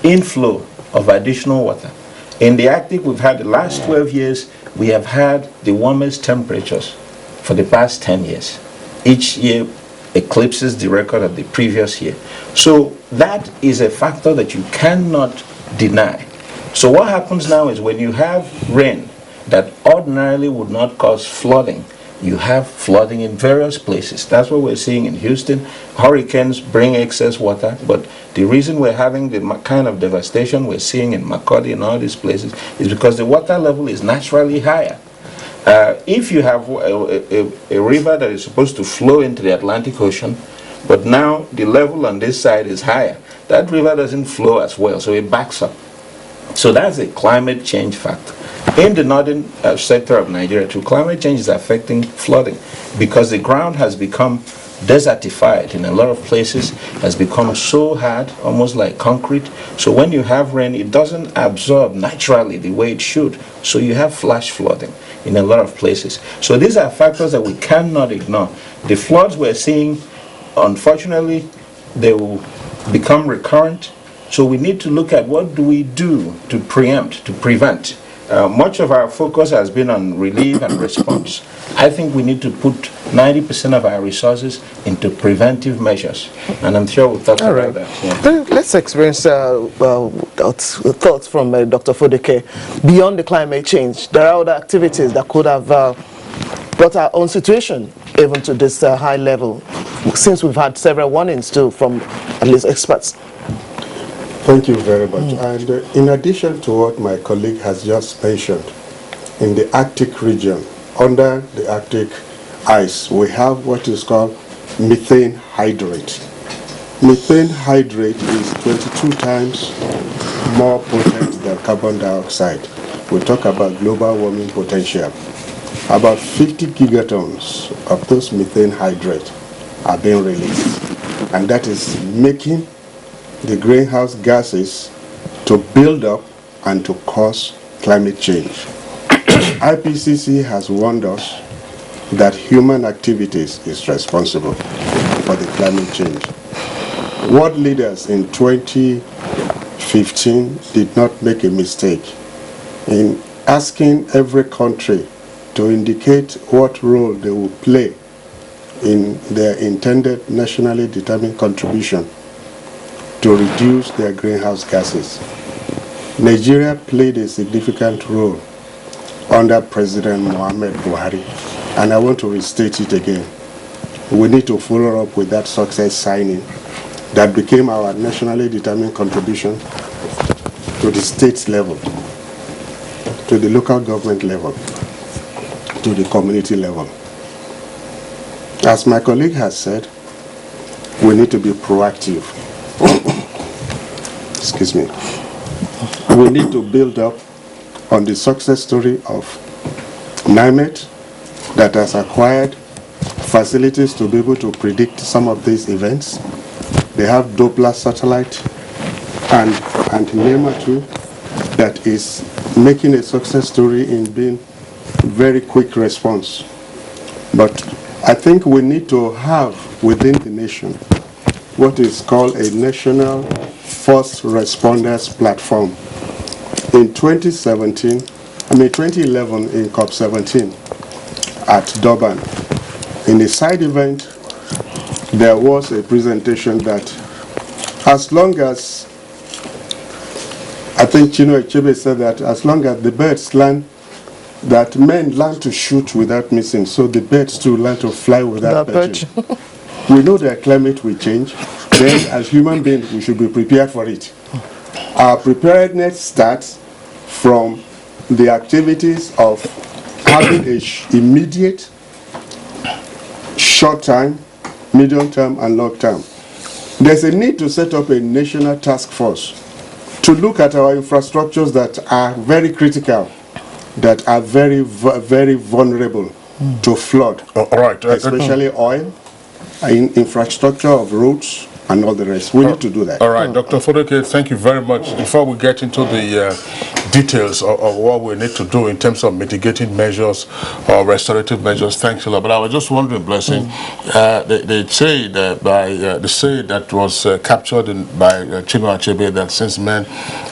inflow of additional water, in the Arctic we've had the last 12 years, we have had the warmest temperatures for the past 10 years. Each year eclipses the record of the previous year. So that is a factor that you cannot deny. So what happens now is when you have rain that ordinarily would not cause flooding, you have flooding in various places. That's what we're seeing in Houston. Hurricanes bring excess water, but the reason we're having the kind of devastation we're seeing in Makurdi and all these places is because the water level is naturally higher. If you have a river that is supposed to flow into the Atlantic Ocean, but now the level on this side is higher, that river doesn't flow as well, so it backs up. So that's a climate change factor. In the northern sector of Nigeria too, climate change is affecting flooding because the ground has become desertified in a lot of places, has become so hard, almost like concrete. So when you have rain, it doesn't absorb naturally the way it should. So you have flash flooding in a lot of places. So these are factors that we cannot ignore. The floods we're seeing, unfortunately, they will become recurrent. So we need to look at what do we do to preempt, to prevent. Much of our focus has been on relief and response. I think we need to put 90% of our resources into preventive measures. And I'm sure we'll talk about that. Yeah. Let's experience thoughts from Dr. Fodeke. Beyond the climate change, there are other activities that could have brought our own situation even to this high level, since we've had several warnings too from at least experts? Thank you very much. And in addition to what my colleague has just mentioned, in the Arctic region, under the Arctic ice, we have what is called methane hydrate. Methane hydrate is 22 times more potent than carbon dioxide. We talk about global warming potential. About 50 gigatons of those methane hydrate are being released. And that is making the greenhouse gases to build up and to cause climate change. IPCC has warned us that human activities is responsible for the climate change. World leaders in 2015 did not make a mistake in asking every country to indicate what role they will play in their intended nationally determined contribution to reduce their greenhouse gases. Nigeria played a significant role under President Muhammad Buhari, and I want to restate it again. We need to follow up with that success signing that became our nationally determined contribution to the state level, to the local government level, to the community level. As my colleague has said, we need to be proactive. Excuse me. We need to build up on the success story of NIMET that has acquired facilities to be able to predict some of these events. They have Doppler satellite and NEMA too that is making a success story in being very quick response. But I think we need to have within the nation what is called a national first responders platform. In 2011 in COP17 at Durban, in a side event, there was a presentation that as long as, I think Chino Echebe said that as long as the birds learn, that men learn to shoot without missing, so the birds too learn to fly without perching. We know that climate will change, then as human beings we should be prepared for it. Our preparedness starts from the activities of having an immediate, short time, medium term and long term. There's a need to set up a national task force to look at our infrastructures that are very critical, that are very, very vulnerable to flood, especially oil, infrastructure of roads, and all the rest. We need to do that. All right, Dr. Fodeke, thank you very much. Before we get into the details of what we need to do in terms of mitigating measures or restorative measures, thanks a lot. But I was just wondering, Blessing, they say that the say that was captured by Chino Achebe that since men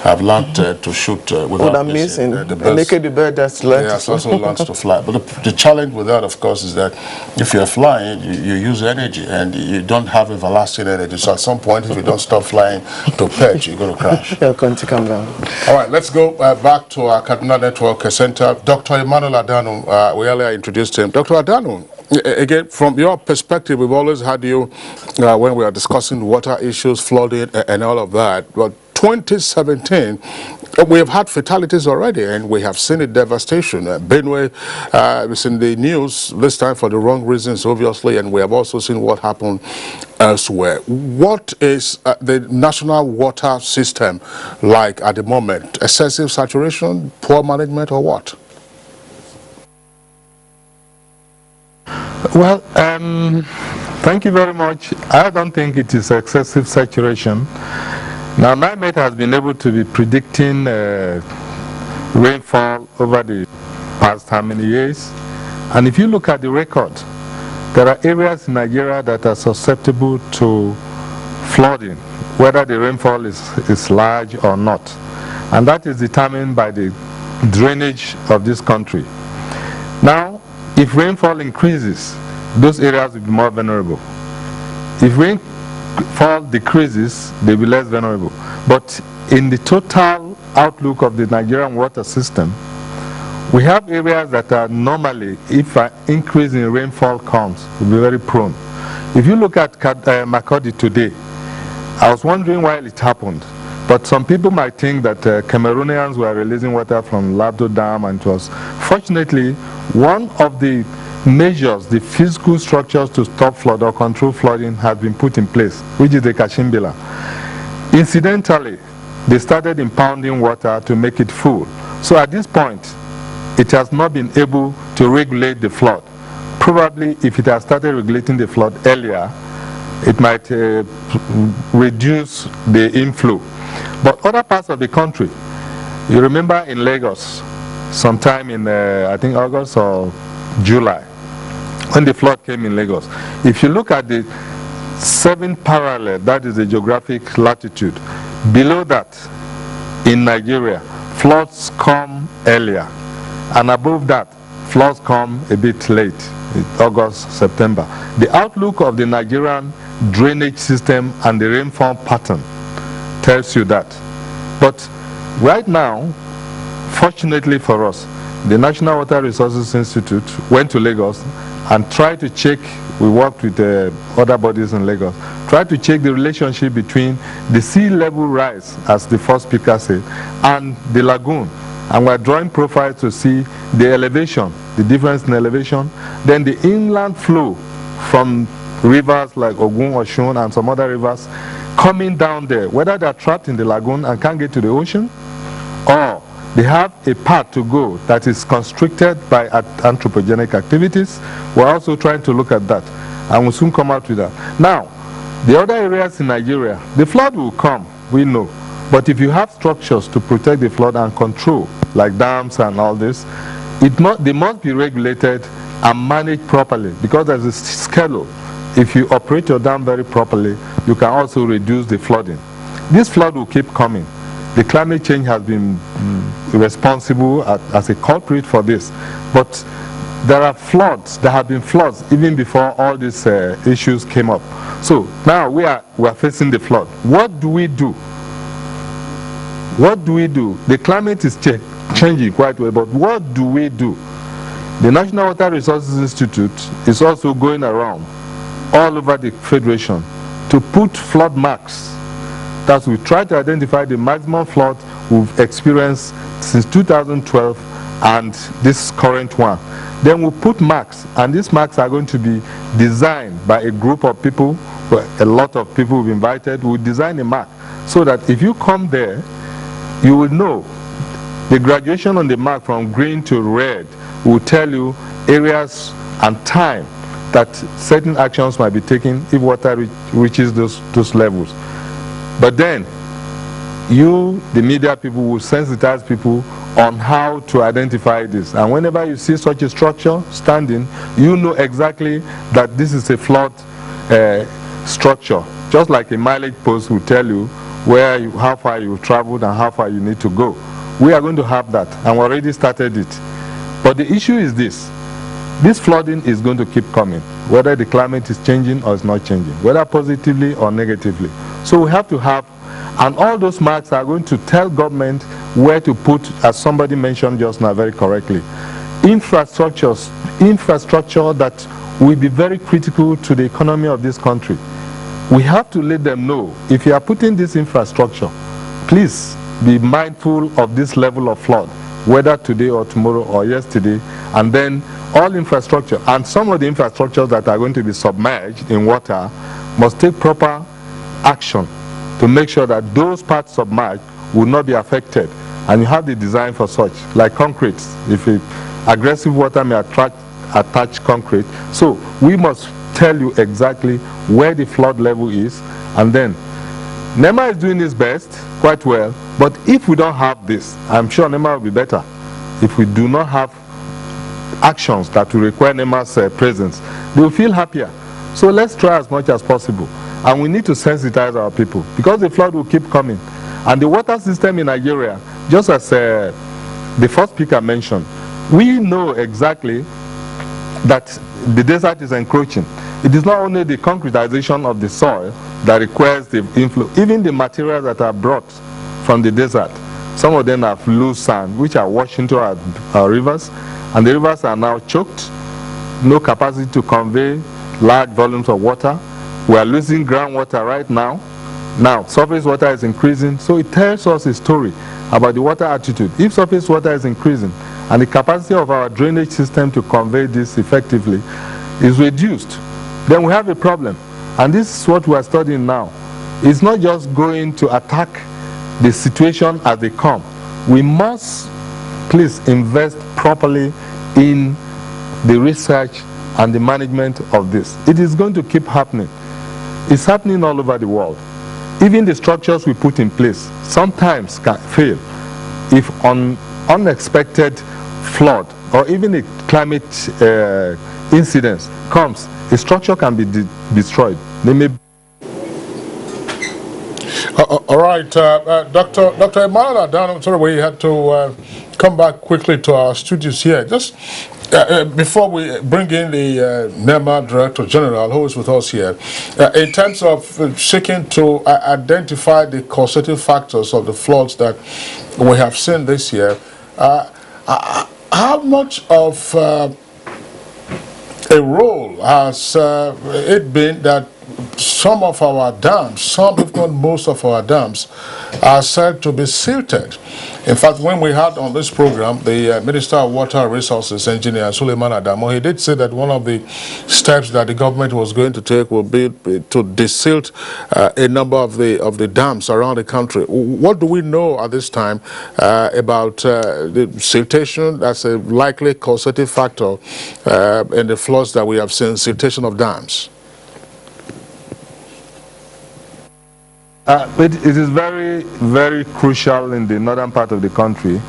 have learned to shoot without missing, the bird that's learned also learns to fly. But the challenge with that, of course, is that if you're flying, you use energy and you don't have everlasting energy. So at some point, if you don't stop flying to perch, you're going to crash. You're going to come down. All right, let's go back to our Kaduna Network Center. Dr. Emmanuel Adanu, we earlier introduced him. Dr. Adanu, again, from your perspective, we've always had you when we are discussing water issues, flooding, and all of that. But 2017, we have had fatalities already, and we have seen a devastation. Benue is in the news this time for the wrong reasons, obviously, and we have also seen what happened elsewhere. What is the national water system like at the moment? Excessive saturation, poor management, or what? Well, thank you very much. I don't think it is excessive saturation. Now, NIMET has been able to be predicting rainfall over the past how many years? And if you look at the record, there are areas in Nigeria that are susceptible to flooding, whether the rainfall is large or not. And that is determined by the drainage of this country. Now, if rainfall increases, those areas will be more vulnerable. If rainfall decreases, they'll be less vulnerable. But in the total outlook of the Nigerian water system, We have areas that are normally, if an increase in rainfall comes, will be very prone. If you look at Makurdi today, I was wondering why it happened. But some people might think that Cameroonians were releasing water from Labdo Dam, and it was, fortunately, one of the measures, the physical structures to stop flood or control flooding has been put in place, which is the Kashimbila. Incidentally, they started impounding water to make it full. So at this point, it has not been able to regulate the flood. Probably if it had started regulating the flood earlier, it might reduce the inflow. But other parts of the country, you remember in Lagos, sometime in I think August or July, when the flood came in Lagos, if you look at the 7th parallel, that is the geographic latitude, below that in Nigeria, floods come earlier, and above that, floods come a bit late, August, September. The outlook of the Nigerian drainage system and the rainfall pattern tells you that. But right now, fortunately for us, the National Water Resources Institute went to Lagos and tried to check, we worked with other bodies in Lagos, tried to check the relationship between the sea level rise, as the first speaker said, and the lagoon. And we're drawing profiles to see the elevation, the difference in elevation, then the inland flow from rivers like Ogun, Oshun, and some other rivers coming down there, whether they're trapped in the lagoon and can't get to the ocean, or they have a path to go that is constricted by anthropogenic activities. We're also trying to look at that, and we'll soon come out with that. Now, the other areas in Nigeria, the flood will come, we know. But if you have structures to protect the flood and control, like dams and all this, they must be regulated and managed properly, because there's a schedule. If you operate your dam very properly, you can also reduce the flooding. This flood will keep coming. The climate change has been responsible as a culprit for this. But there are floods, there have been floods even before all these issues came up. So now we are facing the flood. What do we do? What do we do? The climate is changing quite well, but what do we do? The National Water Resources Institute is also going around all over the Federation to put flood marks. That we try to identify the maximum flood we've experienced since 2012 and this current one. Then we'll put marks, and these marks are going to be designed by a group of people, a lot of people we've invited. We'll design a mark so that if you come there, you will know the graduation on the mark from green to red will tell you areas and time that certain actions might be taken if water reaches those levels. But then, you, the media people, will sensitize people on how to identify this. And whenever you see such a structure standing, you know exactly that this is a flood structure. Just like a mileage post will tell you how far you've traveled and how far you need to go. We are going to have that, and we already started it. But the issue is this. This flooding is going to keep coming, whether the climate is changing or it's not changing, whether positively or negatively. So we have to have, and all those marks are going to tell government where to put, as somebody mentioned just now very correctly, infrastructure that will be very critical to the economy of this country. We have to let them know, if you are putting this infrastructure, please be mindful of this level of flood, whether today or tomorrow or yesterday, and then all infrastructure, and some of the infrastructures that are going to be submerged in water must take proper action to make sure that those parts submerged will not be affected. And you have the design for such, like concrete. If aggressive water may attach concrete. So we must tell you exactly where the flood level is, and then NEMA is doing its best, quite well, but if we don't have this, I'm sure NEMA will be better. If we do not have actions that will require NEMA's presence, they will feel happier. So let's try as much as possible. And we need to sensitize our people, because the flood will keep coming. And the water system in Nigeria, just as the first speaker mentioned, we know exactly that the desert is encroaching. It is not only the concretization of the soil that requires the inflow, even the materials that are brought from the desert Some of them have loose sand, which are washed into our rivers, and the rivers are now choked, no capacity to convey large volumes of water. We are losing groundwater right now. Now, surface water is increasing, so it tells us a story about the water attitude. If surface water is increasing and the capacity of our drainage system to convey this effectively is reduced, then we have a problem. And this is what we are studying now. It's not just going to attack the situation as they come. We must please invest properly in the research and the management of this. It is going to keep happening. It's happening all over the world. Even the structures we put in place sometimes can fail if unexpected flood or even a climate incident comes. A structure can be destroyed. They may. All right, Dr. Emmanuel Adano, sorry, we had to come back quickly to our studios here. Just before we bring in the NEMA Director General, who is with us here, in terms of seeking to identify the causative factors of the floods that we have seen this year, how much of a role has it been that some of our dams, some if not most of our dams, are said to be silted? In fact, when we had on this program the Minister of Water Resources, Engineer Suleiman Adamo, he did say that one of the steps that the government was going to take would be to desilt a number of the dams around the country. What do we know at this time about the siltation as a likely causative factor in the floods that we have seen, siltation of dams? It is very, very crucial in the northern part of the country.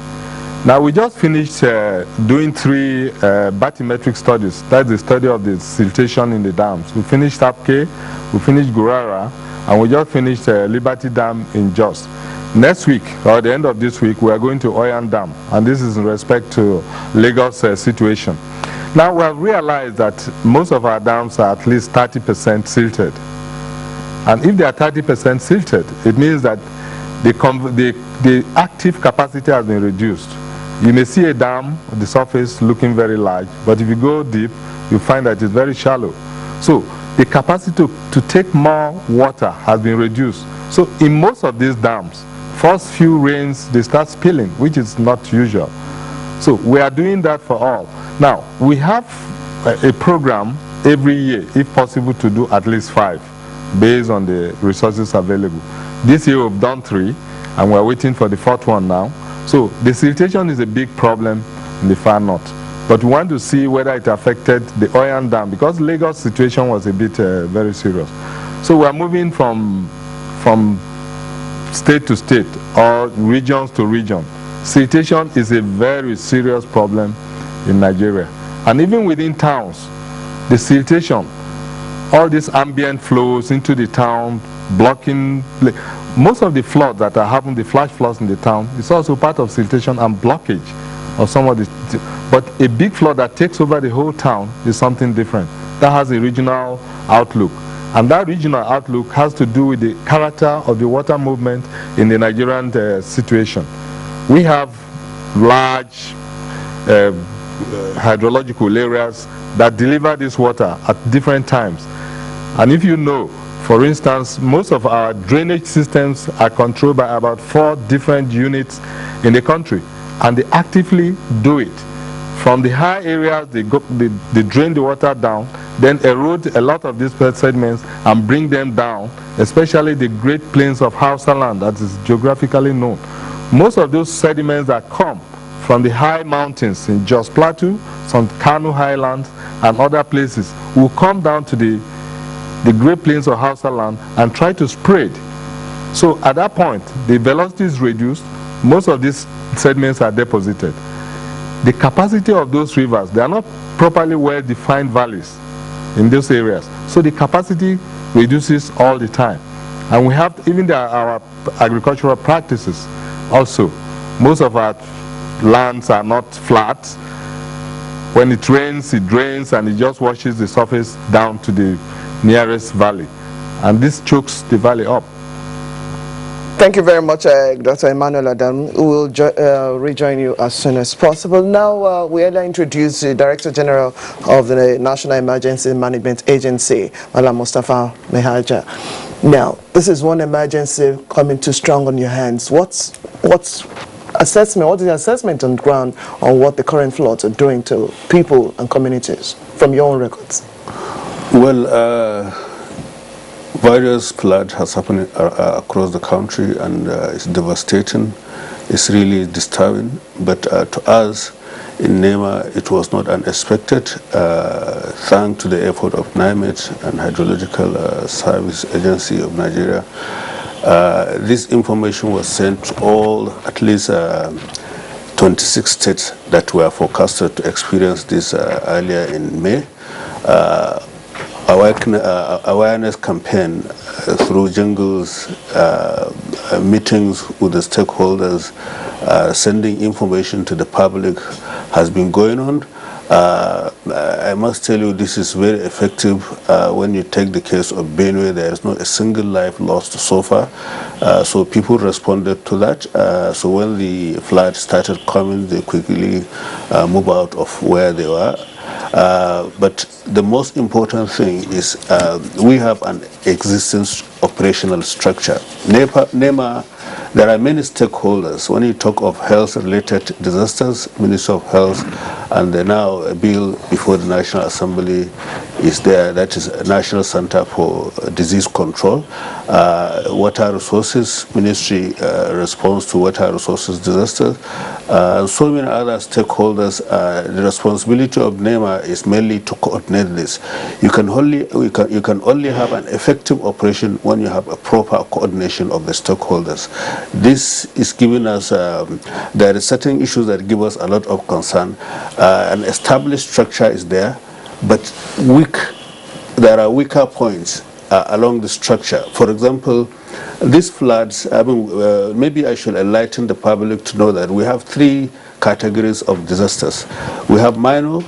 Now, we just finished doing 3 bathymetric studies. That's the study of the siltation in the dams. We finished Apke, we finished Gurara, and we just finished Liberty Dam in Jos. Next week, or the end of this week, we are going to Oyan Dam, and this is in respect to Lagos situation. Now, we have realized that most of our dams are at least 30% silted. And if they are 30% silted, it means that the active capacity has been reduced. You may see a dam on the surface looking very large, but if you go deep, you find that it's very shallow. So the capacity to take more water has been reduced. So in most of these dams, first few rains, they start spilling, which is not usual. So we are doing that for all. Now, we have a program every year, if possible, to do at least 5. Based on the resources available. This year we've done 3, and we're waiting for the 4th one now. So the siltation is a big problem in the far north. But we want to see whether it affected the Oyan Dam, because Lagos situation was a bit very serious. So we're moving from state to state or regions to region. Siltation is a very serious problem in Nigeria. And even within towns, the siltation, all these ambient flows into the town, blocking. Most of the floods that are happening, the flash floods in the town, is also part of siltation and blockage of some of the. But a big flood that takes over the whole town is something different. That has a regional outlook. And that regional outlook has to do with the character of the water movement in the Nigerian situation. We have large hydrological areas that deliver this water at different times. And if you know, for instance, most of our drainage systems are controlled by about 4 different units in the country, and they actively do it. From the high areas, they drain the water down, then erode a lot of these sediments and bring them down, especially the Great Plains of Hausa land that is geographically known. Most of those sediments that come from the high mountains in Jos Plateau, some Kano Highlands, and other places will come down to the Great Plains of Hausa land and try to spread. So at that point, the velocity is reduced, most of these sediments are deposited. The capacity of those rivers, they are not properly well-defined valleys in those areas. So the capacity reduces all the time. And we have, even our agricultural practices also, most of our lands are not flat. When it rains, it drains and it just washes the surface down to the nearest valley. And this chokes the valley up. Thank you very much, Dr. Emmanuel Adam. We will rejoin you as soon as possible. Now, we will introduce the Director General of the National Emergency Management Agency, Malam Mustafa Mehaja. Now, this is one emergency coming too strong on your hands. What's assessment? What is the assessment on the ground on what the current floods are doing to people and communities from your own records? Well, various floods has happened across the country, and it's devastating. It's really disturbing. But to us in NEMA, it was not unexpected. Thanks to the effort of NIMET and Hydrological Service Agency of Nigeria, this information was sent to all, at least 26 states that were forecasted to experience this earlier in May. Awareness campaign through jingles, meetings with the stakeholders, sending information to the public has been going on. I must tell you, this is very effective. When you take the case of Benue, there is not a single life lost so far. So people responded to that. So when the flood started coming, they quickly move out of where they were. But the most important thing is we have an existing operational structure. NEMA, there are many stakeholders. When you talk of health-related disasters, Ministry of Health, and now a bill before the National Assembly is there, that is National Center for Disease Control. Water Resources Ministry responds to water resources disasters. So many other stakeholders. The responsibility of NEMA is mainly to coordinate this. You can only have an effective operation when you have a proper coordination of the stakeholders. This is giving us, there are certain issues that give us a lot of concern. An established structure is there, but there are weaker points along the structure. For example, these floods, maybe I should enlighten the public to know that we have three categories of disasters. We have minor,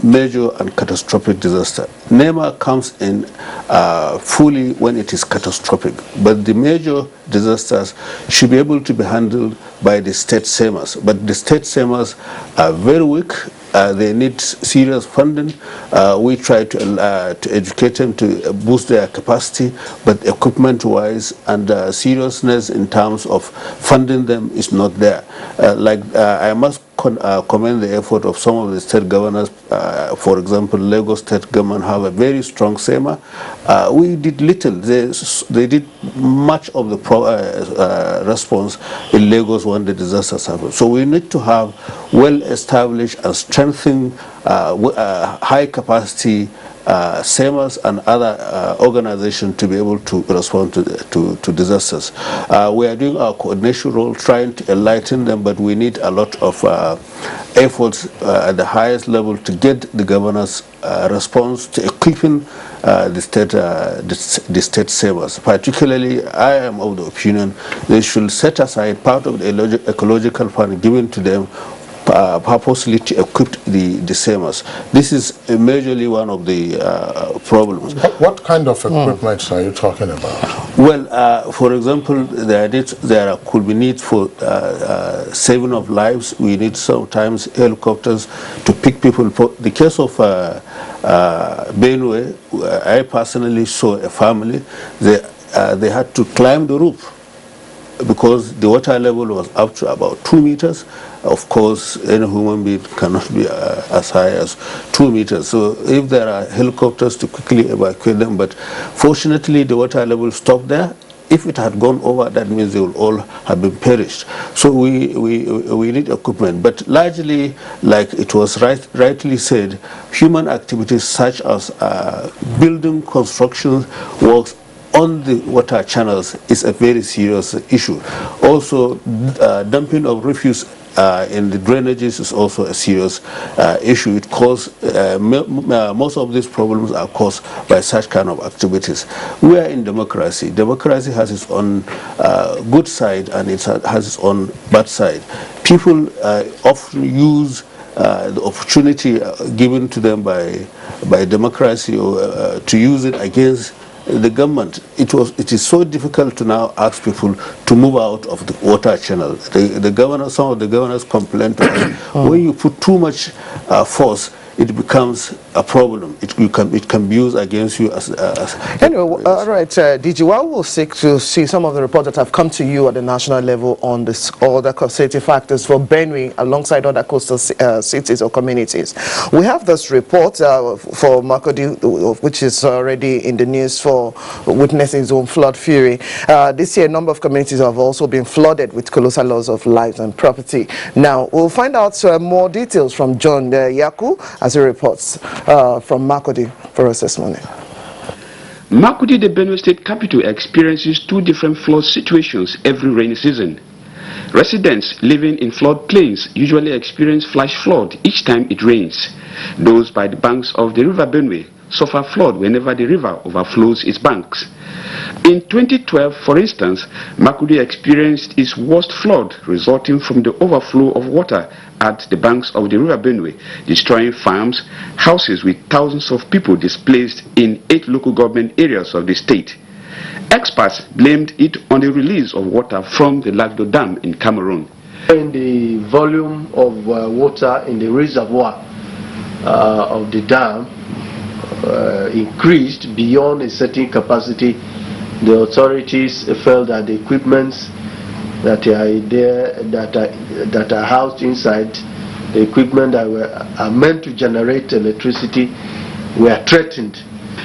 major, and catastrophic disaster. NEMA comes in fully when it is catastrophic, but the major disasters should be able to be handled by the state SEMAs. But the state SEMAs are very weak. They need serious funding. We try to educate them to boost their capacity, but equipment-wise and seriousness in terms of funding them is not there. I must commend the effort of some of the state governors. For example, Lagos state government have a very strong SEMA. We did little. They did much of the response in Lagos when the disasters happened. So we need to have well-established and strengthened high-capacity SEMAs and other organizations to be able to respond to disasters. We are doing our coordination role, trying to enlighten them, but we need a lot of efforts at the highest level to get the governor's response to equipping the state SEMAs. Particularly, I am of the opinion they should set aside part of the ecological fund given to them purposely to equip the SEMAs. This is majorly one of the problems. What kind of equipment are you talking about? Well, for example, there could be need for saving of lives. We need sometimes helicopters to pick people. For the case of Benue, I personally saw a family. They had to climb the roof because the water level was up to about 2 meters. Of course, any human being cannot be as high as 2 meters. So if there are helicopters to quickly evacuate them, but fortunately the water level stopped there. If it had gone over, that means they will all have been perished. So we need equipment. But largely, like it was rightly said, human activities such as building, construction works on the water channels is a very serious issue. Also, dumping of refuse in the drainages is also a serious issue. It causes most of these problems are caused by such kind of activities. We are in democracy. Democracy has its own good side and it has its own bad side. People often use the opportunity given to them by democracy or, to use it against the government, it is so difficult to now ask people to move out of the water channel. The governor, some of the governors complain to us, when you put too much force, it becomes a problem. It can be used against you as anyway, all right, DG, while we'll seek to see some of the reports that have come to you at the national level on this other causative factors for Benue alongside other coastal cities or communities, we have this report for Makurdi, which is already in the news for witnessing its own flood fury. This year, a number of communities have also been flooded with colossal loss of lives and property. Now, we'll find out more details from John Yaku as he reports from Makurdi for us this morning. Makurdi, the Benue State capital, experiences two different flood situations every rainy season. Residents living in floodplains usually experience flash flood each time it rains. Those by the banks of the river Benue suffer flood whenever the river overflows its banks. In 2012, for instance, Makurdi experienced its worst flood resulting from the overflow of water at the banks of the river Benue, destroying farms, houses with thousands of people displaced in 8 local government areas of the state. Experts blamed it on the release of water from the Lagdo Dam in Cameroon. When the volume of water in the reservoir of the dam increased beyond a certain capacity, the authorities felt that the equipments that are there, that are housed inside, the equipment that are meant to generate electricity, were threatened.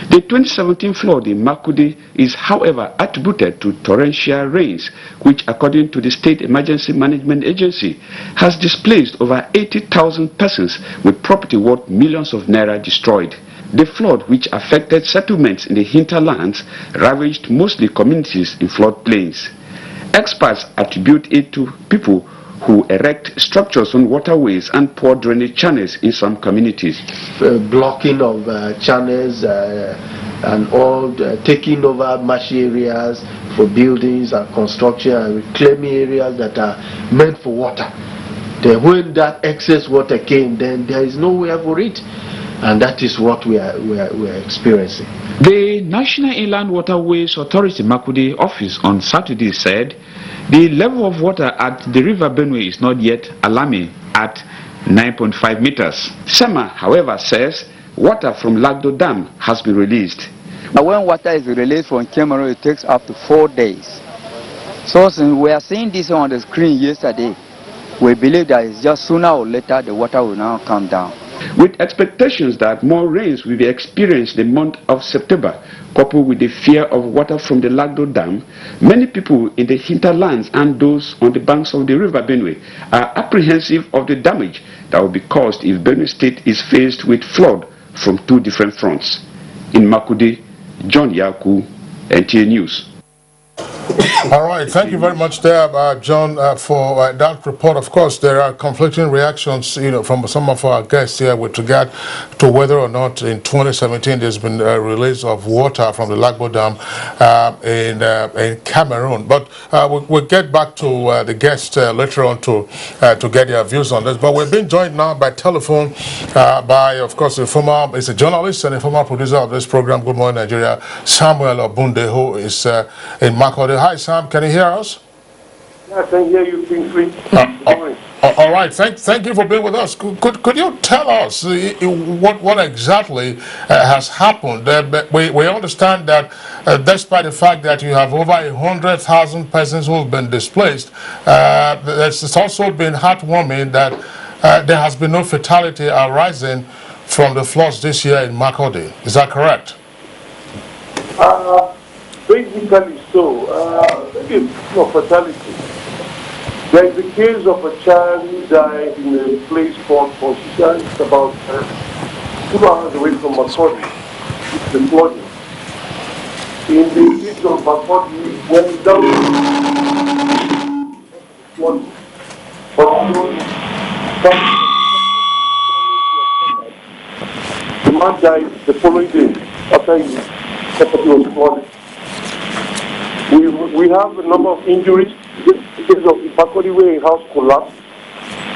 The 2017 flood in Makurdi is, however, attributed to torrential rains, which, according to the State Emergency Management Agency, has displaced over 80,000 persons with property worth millions of naira destroyed. The flood, which affected settlements in the hinterlands, ravaged mostly communities in floodplains. Experts attribute it to people who erect structures on waterways and poor drainage channels in some communities. Blocking of channels and all, taking over marshy areas for buildings and construction and reclaiming areas that are meant for water. Then when that excess water came, then there is nowhere for it. And that is what we are experiencing. The National Inland Waterways Authority Makurdi office on Saturday said the level of water at the river Benue is not yet alarming at 9.5 meters. SEMA, however, says water from Lagdo Dam has been released. Now, when water is released from Cameroon, it takes up to 4 days. So since we are seeing this on the screen yesterday, we believe that it's just sooner or later the water will now come down. With expectations that more rains will be experienced the month of September, coupled with the fear of water from the Lagdo Dam, many people in the hinterlands and those on the banks of the river Benue are apprehensive of the damage that will be caused if Benue State is faced with flood from 2 different fronts. In Makurdi, John Yaku, NTA News. All right, thank you very much there, John, for that report. Of course, there are conflicting reactions, from some of our guests here with regard to whether or not in 2017 there's been a release of water from the Lagdo Dam in Cameroon. But we'll get back to the guests later on to get their views on this. But we're being joined now by telephone by, of course, is a journalist and a former producer of this program, Good Morning Nigeria, Samuel Obunde, who is in Makurdi. Hi, Sam. Can you hear us? Yeah, I can hear you, Kingsley. All right. Thank you for being with us. Could you tell us what exactly has happened? We understand that despite the fact that you have over 100,000 persons who have been displaced, it's also been heartwarming that there has been no fatality arising from the floods this year in Makurdi. Is that correct? Basically so. Maybe no fatality. There is a case of a child who died in a place called Posisha. It's about 2 hours away from Makurdi. It's the flooding. In the case of Makurdi, when down flooding, the man died the following day after his property was flooded. We have a number of injuries. In the case of Makurdi, where a house collapsed,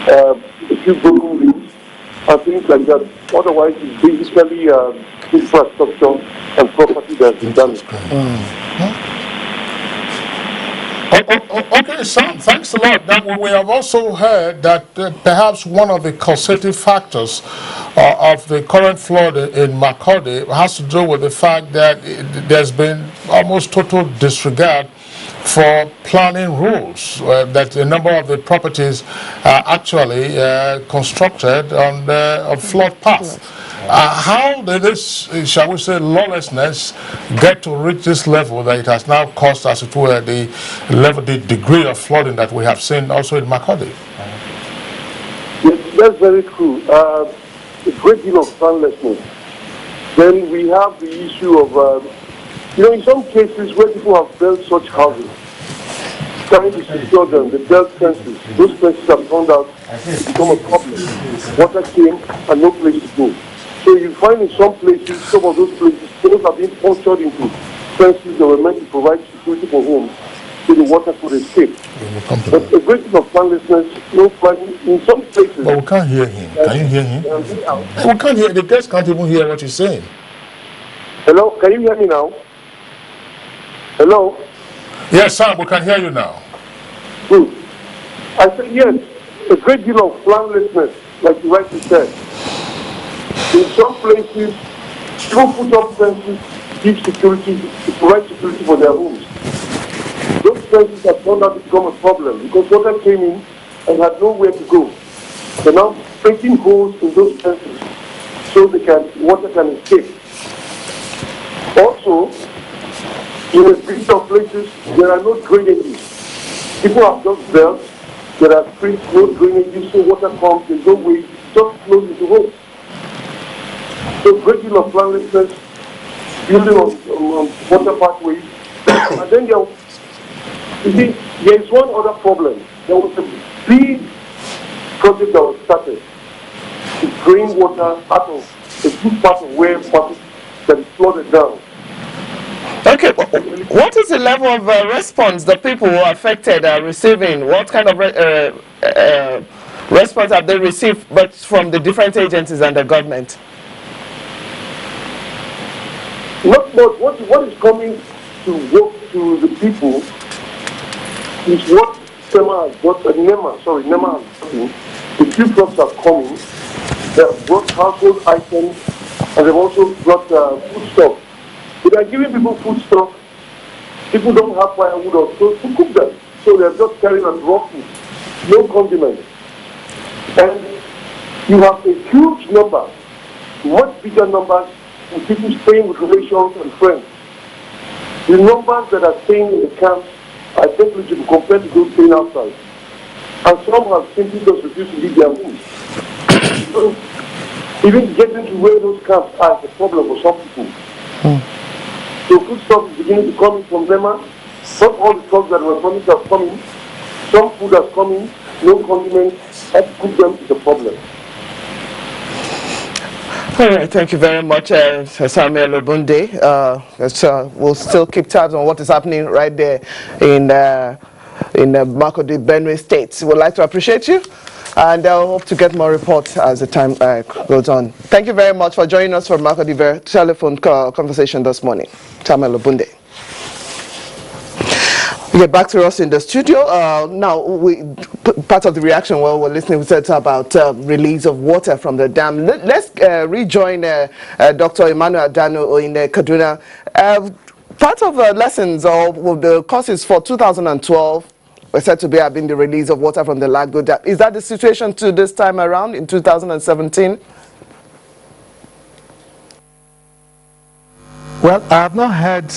a few broken rooms, and things like that. Otherwise, it's basically infrastructure and property that's been damaged. Okay, Sam, thanks a lot. Now, we have also heard that perhaps one of the causative factors of the current flood in Makurdi has to do with the fact that there's been almost total disregard for planning rules, that a number of the properties are actually constructed on flood paths. How did this, shall we say, lawlessness get to reach this level that it has now caused, as it were, the degree of flooding that we have seen also in Makurdi? Yes, that's very true. A great deal of planlessness. Then we have the issue of, in some cases where people have built such houses, trying to secure them, they built fences. Those fences have turned out to become a problem. Water came and no place to go. So you find in some places, some of those places, those are being punctured into fences that were meant to provide security for homes so the water could escape. But a great deal of planlessness, no planning in some places. But we can't hear him. Can you hear him? We can't hear. The guests can't even hear what he's saying. Hello, can you hear me now? Hello? Yes, Sam, we can hear you now. Good. I said yes, a great deal of planlessness, like you rightly said. In some places, people put up fences, give security, to provide security for their homes. Those fences have turned out to become a problem because water came in and had nowhere to go. They're now making holes in those fences so water can escape. Also, in a bit of places, there are no drainages. People have just built, there are streets, no drainages, so water comes, there's no way, it just flows into homes. So great deal of planlessness, building on water pathways. And then there is one other problem. There was a big project that was started to drain water out of a good part of where that is flooded down. Okay, what is the level of response the people who are affected are receiving? What kind of response have they received, but from the different agencies and the government? Not much. What is coming to work to the people is what NEMA has gotten. The few trucks are coming. They have brought household items and they've also brought food stuff. They are giving people food stuff. People don't have firewood or stove to cook them. So they're just carrying out raw food, no condiments. And you have a huge number, much bigger numbers of people staying with relations and friends. The numbers that are staying in the camps are negligible compared to those staying outside. And some have simply just refused to leave their homes. So even getting to where those camps are is a problem for some people. So food stuff is beginning to come in from NEMA. Not all the trucks that were promised have come in. Some food has come in, no condiments, how to cook them is a problem. All right, thank you very much, Samuel Obunde. We'll still keep tabs on what is happening right there in Makurdi, Benue State. We'd like to appreciate you, and I hope to get more reports as the time goes on. Thank you very much for joining us for Makurdi telephone conversation this morning. Samuel Obunde. Get back to us in the studio. Now, part of the reaction while we're listening, we said about release of water from the dam. Let's rejoin Dr. Emmanuel Adano in Kaduna. Part of the lessons or the courses for 2012 were said to have been the release of water from the Lagdo Dam. Is that the situation to this time around in 2017? Well, I have not heard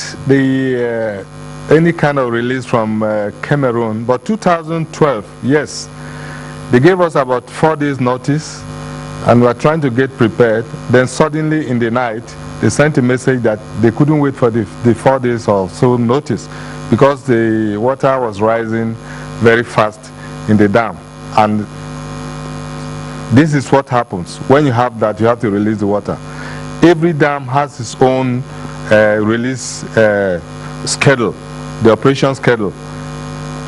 any kind of release from Cameroon, but 2012, yes, they gave us about 4 days notice and we were trying to get prepared. Then suddenly in the night, they sent a message that they couldn't wait for the 4 days or so notice because the water was rising very fast in the dam. And this is what happens. When you have that, you have to release the water. Every dam has its own release schedule, the operation schedule,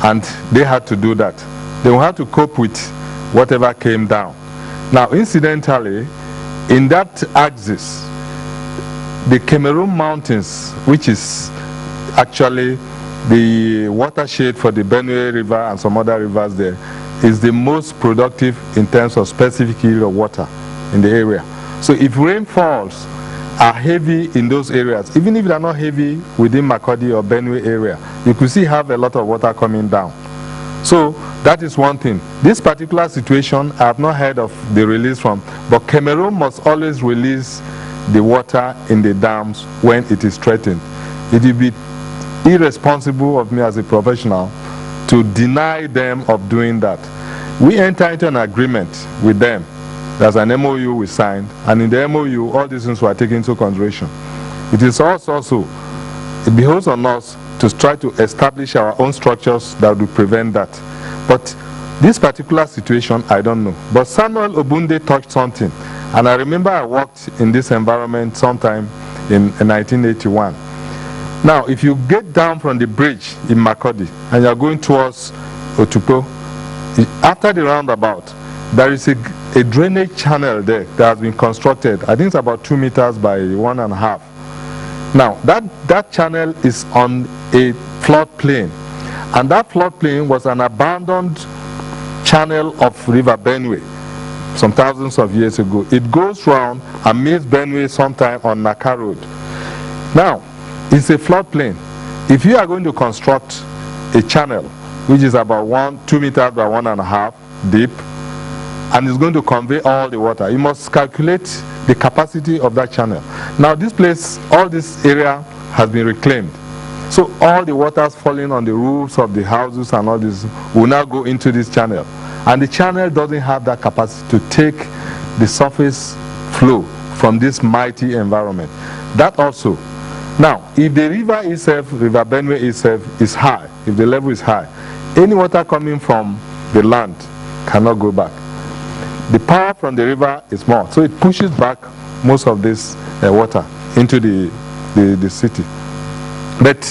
and they had to do that. They will have to cope with whatever came down. Now, incidentally, in that axis, the Cameroon Mountains, which is actually the watershed for the Benue River and some other rivers there, is the most productive in terms of specific yield of water in the area. So if rainfalls are heavy in those areas, even if they are not heavy within Makurdi or Benue area, you could see have a lot of water coming down. So that is one thing. This particular situation, I have not heard of the release from, but Cameroon must always release the water in the dams when it is threatened. It will be irresponsible of me as a professional to deny them of doing that. We entered into an agreement with them. There's an MOU we signed, and in the MOU, all these things were taken into consideration. It is also, it behoves on us to try to establish our own structures that will prevent that. But this particular situation, I don't know. But Samuel Obunde touched something, and I remember I worked in this environment sometime in 1981. Now, if you get down from the bridge in Makurdi and you're going towards Otupo, after the roundabout, there is a drainage channel there that has been constructed. I think it's about 2 meters by 1.5. Now, that channel is on a floodplain, and that floodplain was an abandoned channel of River Benue some thousands of years ago. It goes round and meets Benue sometime on Naka Road. Now, it's a floodplain. If you are going to construct a channel which is about 2 meters by 1.5 deep, and it's going to convey all the water, you must calculate the capacity of that channel. Now this place, all this area has been reclaimed. So all the waters falling on the roofs of the houses and all this will now go into this channel. And the channel doesn't have that capacity to take the surface flow from this mighty environment. That also. Now, if the river itself, River Benue itself, is high, if the level is high, any water coming from the land cannot go back. The power from the river is more, so it pushes back most of this water into the city. But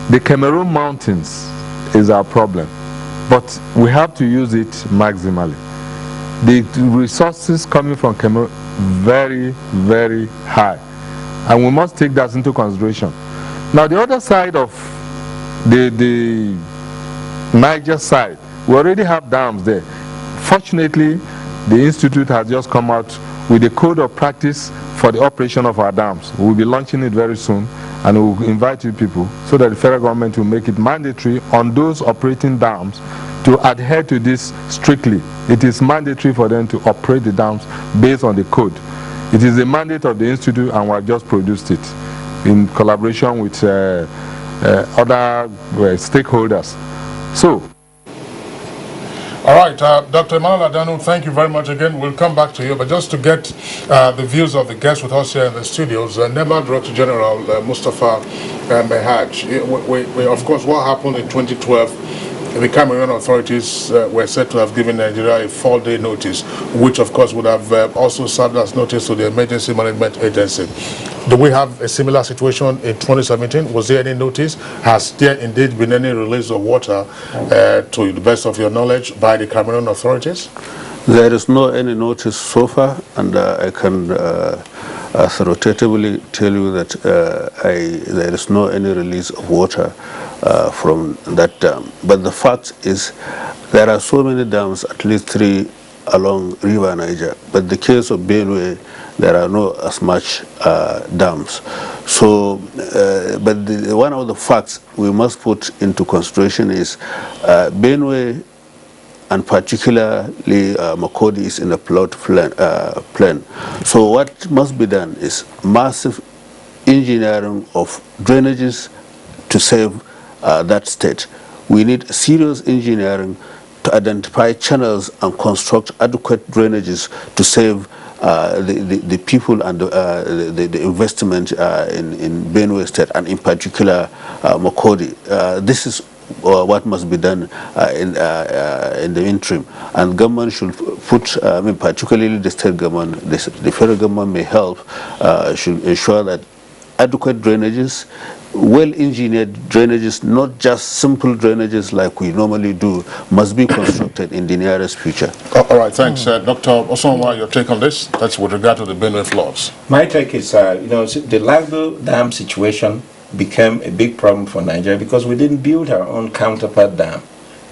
the Cameroon Mountains is our problem, but we have to use it maximally. The resources coming from Cameroon very, very high, and we must take that into consideration. Now the other side of the Niger side, we already have dams there. Fortunately, the Institute has just come out with a code of practice for the operation of our dams. We'll be launching it very soon, and we'll invite you people so that the federal government will make it mandatory on those operating dams to adhere to this strictly. It is mandatory for them to operate the dams based on the code. It is a mandate of the Institute, and we have just produced it in collaboration with other stakeholders. So, all right, Dr. Emmanuel Adanu, thank you very much again. We'll come back to you, but just to get the views of the guests with us here in the studios, NEMA Director General Mustafa Hajj. We, of course, what happened in 2012, the Cameroon authorities were said to have given Nigeria a 4-day notice, which, of course, would have also served as notice to the Emergency Management Agency. Do we have a similar situation in 2017? Was there any notice? Has there indeed been any release of water, to the best of your knowledge, by the Cameroon authorities? There is no any notice so far, and I can authoritatively tell you that there is no any release of water from that dam. But the fact is, there are so many dams, at least 3 along River Niger. But the case of Benue, there are no as much dams. So, but one of the facts we must put into consideration is Benue, and particularly Makurdi, is in a plot plain. So what must be done is massive engineering of drainages to save that state. We need serious engineering to identify channels and construct adequate drainages to save the people and the investment in Benue State, and in particular Makurdi. This is what must be done in the interim, and government should put, particularly the state government, the federal government may help, should ensure that adequate drainages well-engineered drainages, not just simple drainages like we normally do, must be constructed in the nearest future. All right, thanks. Dr. Osonwa, your take on this? That's with regard to the Benue floods. My take is, the Lagdo Dam situation became a big problem for Nigeria because we didn't build our own counterpart dam.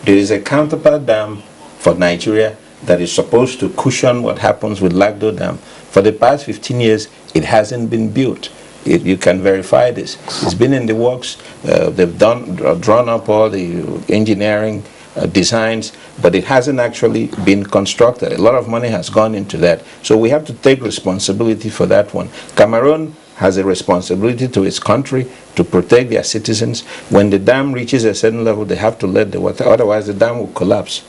There is a counterpart dam for Nigeria that is supposed to cushion what happens with Lagdo Dam. For the past 15 years, it hasn't been built. You can verify this. It's been in the works. They've drawn up all the engineering designs, but it hasn't actually been constructed. A lot of money has gone into that. So we have to take responsibility for that one. Cameroon has a responsibility to its country to protect their citizens. When the dam reaches a certain level, they have to let the water, otherwise the dam will collapse.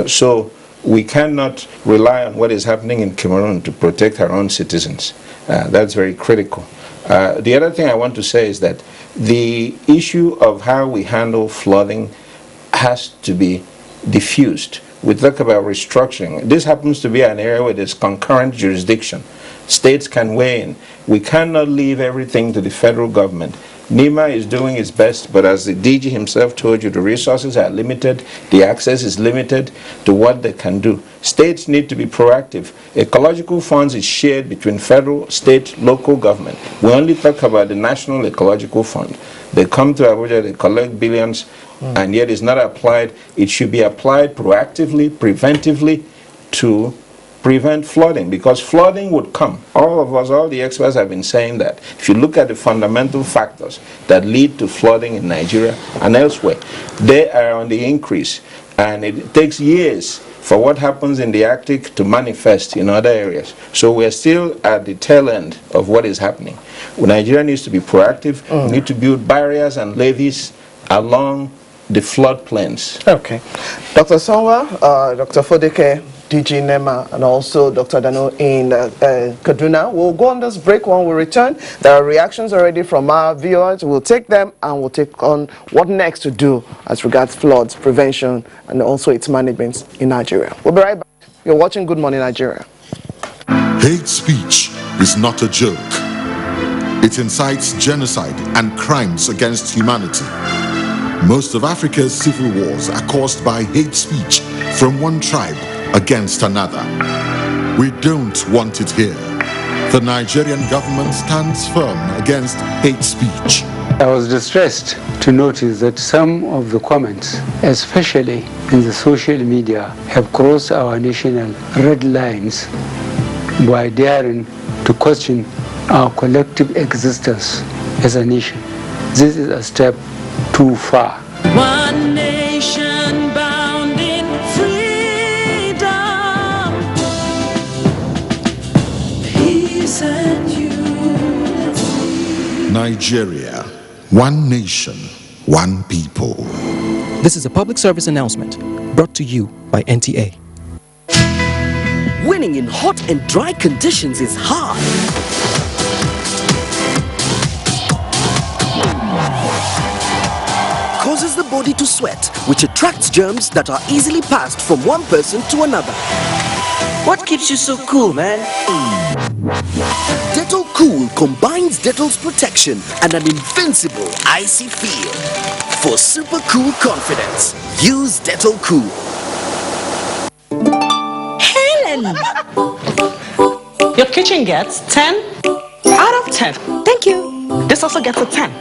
So we cannot rely on what is happening in Cameroon to protect our own citizens. That's very critical. The other thing I want to say is that the issue of how we handle flooding has to be diffused. We talk about restructuring. This happens to be an area where there's concurrent jurisdiction. States can weigh in. We cannot leave everything to the federal government. NEMA is doing its best, but as the DG himself told you, the resources are limited, the access is limited to what they can do. States need to be proactive. Ecological funds is shared between federal, state, local government. We only talk about the National Ecological Fund. They come to Abuja, they collect billions, and yet it's not applied. It should be applied proactively, preventively to prevent flooding, because flooding would come. All of us, all the experts have been saying that. If you look at the fundamental factors that lead to flooding in Nigeria and elsewhere, they are on the increase, and it takes years for what happens in the Arctic to manifest in other areas. So we're still at the tail end of what is happening. Nigeria needs to be proactive. We need to build barriers and levees along the floodplains. Okay. Dr. Sonwa, Dr. Fodeke, DG NEMA, and also Dr. Dano in Kaduna. We'll go on this break. When we return, there are reactions already from our viewers. We'll take them and we'll take on what next to do as regards floods, prevention, and also its management in Nigeria. We'll be right back. You're watching Good Morning Nigeria. Hate speech is not a joke. It incites genocide and crimes against humanity. Most of Africa's civil wars are caused by hate speech from one tribe against another. We don't want it here. The Nigerian government stands firm against hate speech. I was distressed to notice that some of the comments, especially in the social media, have crossed our national red lines by daring to question our collective existence as a nation. This is a step too far. One nation bound in freedom, peace and unity. Nigeria, one nation, one people. This is a public service announcement brought to you by NTA. Winning in hot and dry conditions is hard. Causes the body to sweat, which attracts germs that are easily passed from one person to another. What keeps you so cool, man? Dettol Cool combines Dettol's protection and an invincible icy feel. For super cool confidence, use Dettol Cool. Helen! Your kitchen gets 10 out of 10. Thank you. This also gets a 10.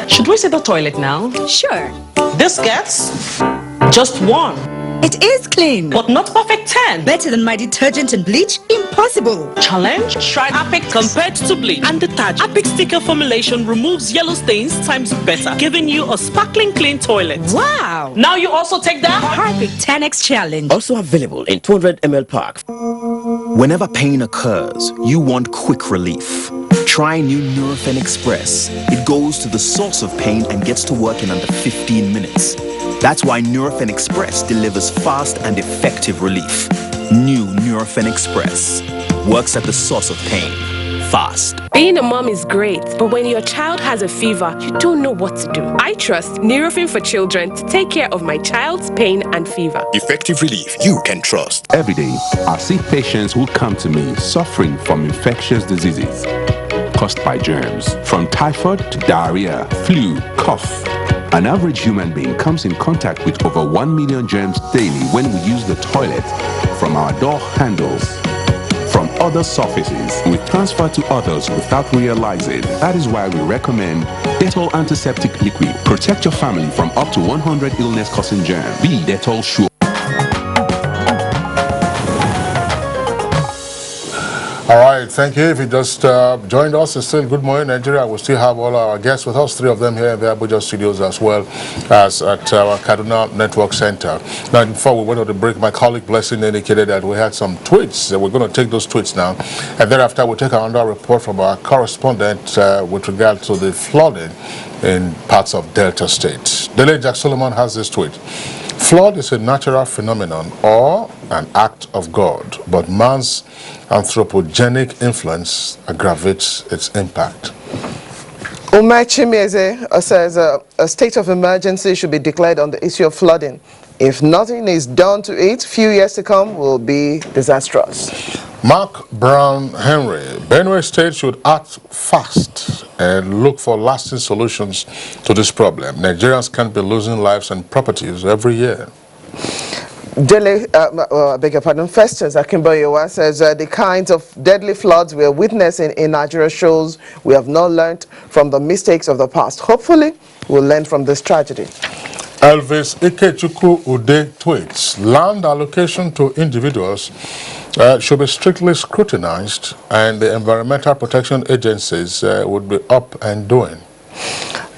Should we see the toilet now? Sure. This gets just 1. It is clean. But not perfect 10. Better than my detergent and bleach? Impossible. Challenge? Try Apex compared to bleach and detergent. Apex sticker formulation removes yellow stains times better, giving you a sparkling clean toilet. Wow. Now you also take that? Perfect 10x challenge. Also available in 200 ml pack. Whenever pain occurs, you want quick relief. Try new Nurofen Express. It goes to the source of pain and gets to work in under 15 minutes. That's why Nurofen Express delivers fast and effective relief. New Nurofen Express works at the source of pain, fast. Being a mom is great, but when your child has a fever, you don't know what to do. I trust Nurofen for Children to take care of my child's pain and fever. Effective relief you can trust. Every day, I see patients who come to me suffering from infectious diseases. caused by germs, from typhoid to diarrhea, flu, cough. An average human being comes in contact with over 1 million germs daily when we use the toilet, from our door handles, from other surfaces, we transfer to others without realizing. That is why we recommend Dettol Antiseptic Liquid. Protect your family from up to 100 illness-causing germs. Be Dettol sure. All right, thank you. If you just joined us, it's still Good Morning Nigeria. We still have all our guests with us, 3 of them here in the Abuja studios as well as at our Kaduna Network Center. Now, before we went on the break, my colleague Blessing indicated that we had some tweets. We're going to take those tweets now, and thereafter we'll take another report from our correspondent with regard to the flooding in parts of Delta State. Dele Jack Solomon has this tweet. Flood is a natural phenomenon or an act of God, but man's anthropogenic influence aggravates its impact. Umar Chimieze says a state of emergency should be declared on the issue of flooding. If nothing is done to it, few years to come will be disastrous. Mark Brown Henry, Benue State should act fast and look for lasting solutions to this problem. Nigerians can't be losing lives and properties every year. Festus Akimboyewa says the kinds of deadly floods we are witnessing in Nigeria shows we have not learned from the mistakes of the past. Hopefully, we'll learn from this tragedy. Elvis Ikechukwu Ude tweets, land allocation to individuals should be strictly scrutinized, and the environmental protection agencies would be up and doing.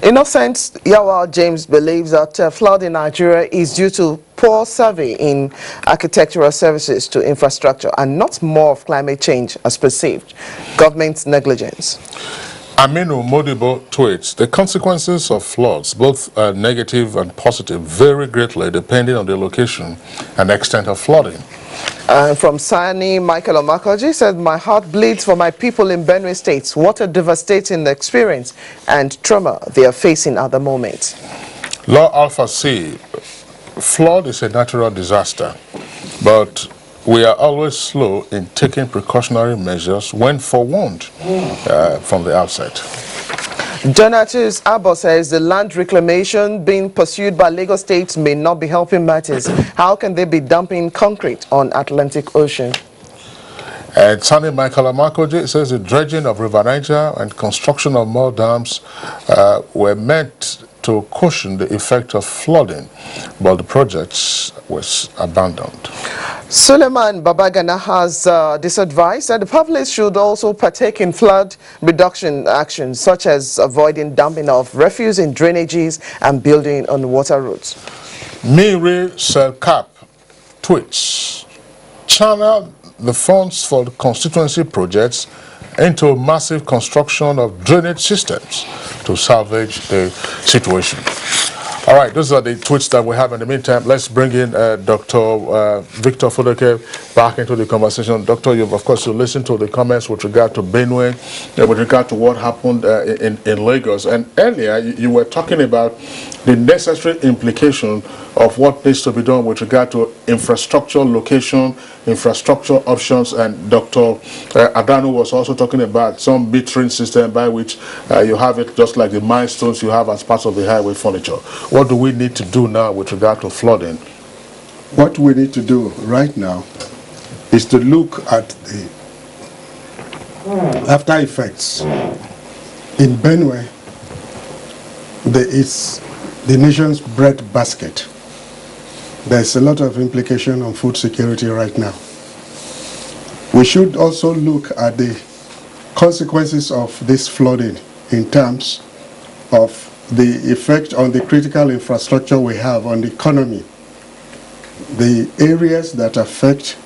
Innocent Yawal James believes that flood in Nigeria is due to poor survey in architectural services to infrastructure and not more of climate change as perceived. Government negligence. Aminu Modibo tweets, the consequences of floods, both negative and positive, vary greatly depending on the location and extent of flooding. From Sani, Michael Omakoji said, my heart bleeds for my people in Benue State. What a devastating experience and trauma they are facing at the moment. Law Alpha C, flood is a natural disaster, but we are always slow in taking precautionary measures when forewarned from the outset. Donatus Abbo says the land reclamation being pursued by Lagos State may not be helping matters. How can they be dumping concrete on Atlantic Ocean? And Sani Michael Amakoji says the dredging of River Niger and construction of more dams were meant to cushion the effect of flooding, but the projects was abandoned. Suleiman Babagana has disadvised that the public should also partake in flood reduction actions, such as avoiding dumping of refuse in drainages and building on water roads. Miri Selkap tweets, channel the funds for the constituency projects into massive construction of drainage systems to salvage the situation. All right, those are the tweets that we have. In the meantime, let's bring in Dr. Victor Fodeke back into the conversation. Doctor, you've, of course, you listened to the comments with regard to Benue, with regard to what happened in Lagos. And earlier, you were talking about the necessary implication of what needs to be done with regard to infrastructure location, infrastructure options, and Dr. Adanu was also talking about some metering system by which you have it just like the milestones you have as part of the highway furniture. What do we need to do now with regard to flooding? What we need to do right now is to look at the after effects. In Benue, there is the nation's bread basket. There's a lot of implication on food security right now. We should also look at the consequences of this flooding in terms of the effect on the critical infrastructure we have on the economy. The areas that affect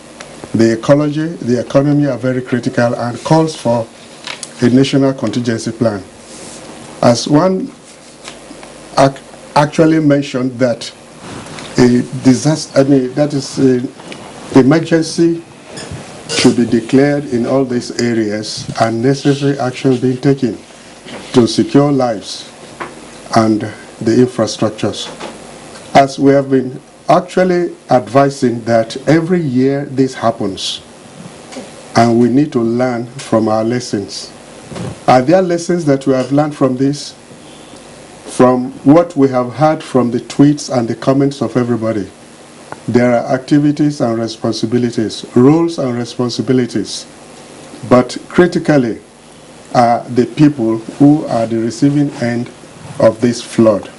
the ecology, the economy are very critical and calls for a national contingency plan. As one actually mentioned that a disaster, that is emergency should be declared in all these areas and necessary action being taken to secure lives and the infrastructures. As we have been actually advising that every year this happens and we need to learn from our lessons. Are there lessons that we have learned from this? From what we have heard from the tweets and the comments of everybody, there are activities and responsibilities, roles and responsibilities, but critically are the people who are the receiving end of this flood.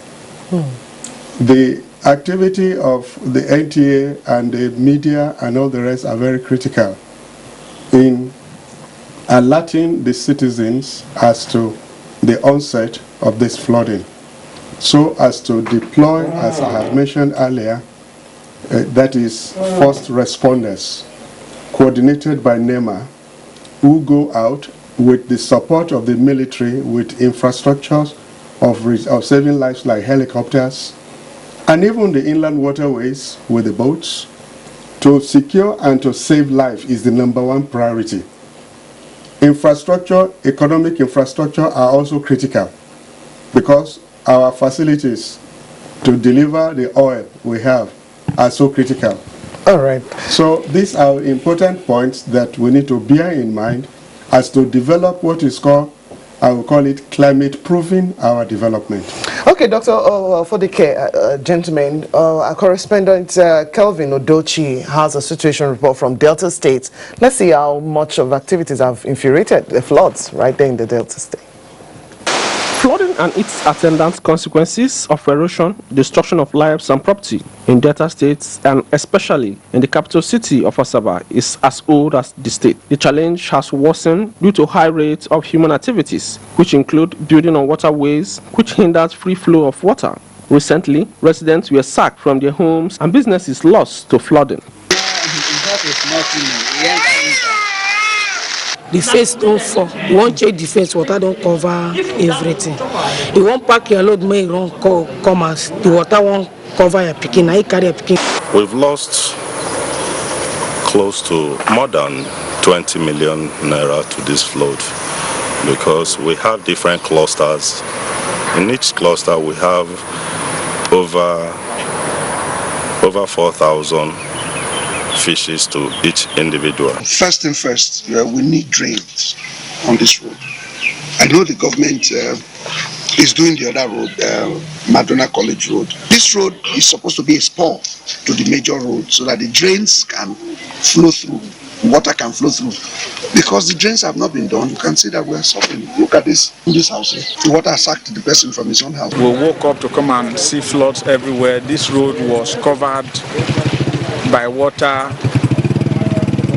The activity of the NTA and the media and all the rest are very critical in alerting the citizens as to the onset of this flooding, so as to deploy, as I have mentioned earlier, that is first responders, coordinated by NEMA, who go out with the support of the military with infrastructures of saving lives like helicopters, and even the inland waterways with the boats. To secure and to save life is the #1 priority. Infrastructure, economic infrastructure are also critical, because our facilities to deliver the oil we have are so critical. All right. So these are important points that we need to bear in mind as to develop what is called, I will call it, climate proofing our development. Okay, Dr. Fodike, gentlemen, our correspondent Kelvin Odochi has a situation report from Delta State. Let's see how much of activities have infuriated the floods right there in the Delta State. Flooding and its attendant consequences of erosion, destruction of lives and property in Delta states, and especially in the capital city of Asaba, is as old as the state. The challenge has worsened due to high rates of human activities, which include building on waterways, which hinders free flow of water. Recently, residents were sacked from their homes and businesses lost to flooding. The face don't fall. You won't check the face, water don't cover everything. You won't pack your load, may wrong come as the water won't cover your picking. I carry a picking. We've lost close to more than 20 million naira to this flood, because we have different clusters. In each cluster we have over 4,000 fishes to each individual. First thing first, we need drains on this road. I know the government is doing the other road, Madonna College Road. This road is supposed to be a spur to the major road so that the drains can flow through, water can flow through. Because the drains have not been done, you can see that we are suffering. Look at this house here. The water sacked the person from his own house. We woke up to come and see floods everywhere. This road was covered by water.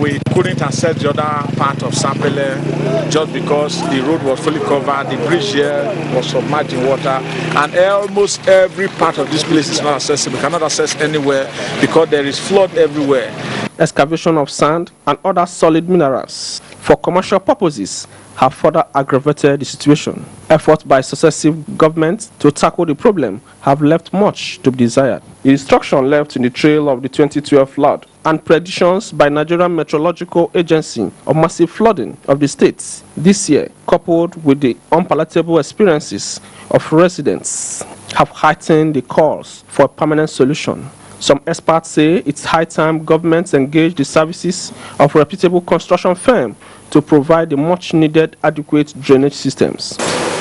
We couldn't access the other part of Sapele just because the road was fully covered, the bridge here was submerged in water, and almost every part of this place is not accessible. We cannot access anywhere because there is flood everywhere. Excavation of sand and other solid minerals for commercial purposes have further aggravated the situation. Efforts by successive governments to tackle the problem have left much to be desired. The destruction left in the trail of the 2012 flood and predictions by Nigerian Meteorological Agency of massive flooding of the states this year, coupled with the unpalatable experiences of residents, have heightened the calls for a permanent solution. Some experts say it's high time governments engage the services of reputable construction firms to provide the much-needed adequate drainage systems.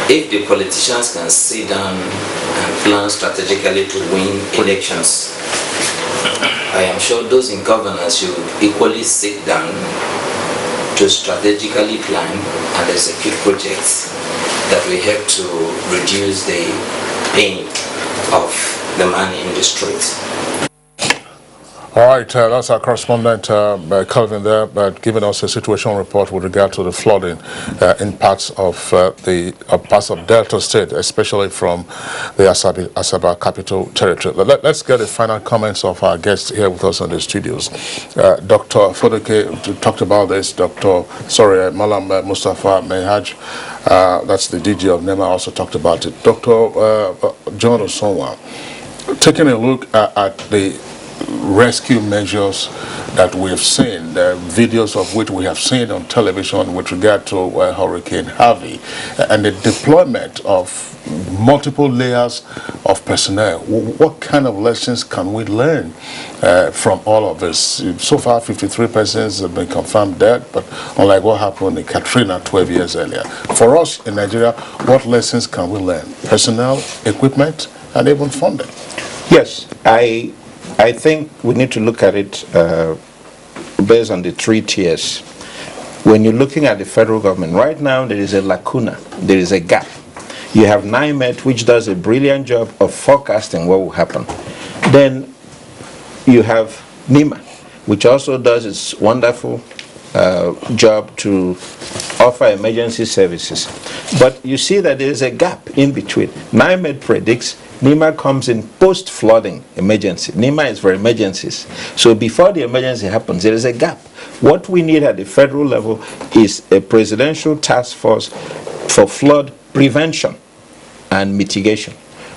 If the politicians can sit down and plan strategically to win elections, I am sure those in governance should equally sit down to strategically plan and execute projects that will help to reduce the pain of the man in the street. All right, that's our correspondent, Calvin there, giving us a situation report with regard to the flooding in parts of parts of Delta State, especially from the Asaba Capital Territory. Let's get the final comments of our guests here with us in the studios. Dr. Fodike talked about this. Malam Mustafa Mehaj, that's the DG of NEMA, also talked about it. Dr. John Osonwa, taking a look at the rescue measures that we have seen, the videos of which we have seen on television with regard to Hurricane Harvey, and the deployment of multiple layers of personnel. What kind of lessons can we learn from all of this? So far, 53 persons have been confirmed dead, but unlike what happened in Katrina 12 years earlier. For us in Nigeria, what lessons can we learn? Personnel, equipment, and even funding. Yes, I think we need to look at it based on the 3 tiers. When you're looking at the federal government, right now there is a lacuna, there is a gap. You have NIMET, which does a brilliant job of forecasting what will happen. Then you have NEMA, which also does its wonderful job to offer emergency services. But you see that there is a gap in between. NIMET predicts NEMA comes in post-flooding emergency. NEMA is for emergencies. So before the emergency happens, there is a gap. What we need at the federal level is a presidential task force for flood prevention and mitigation.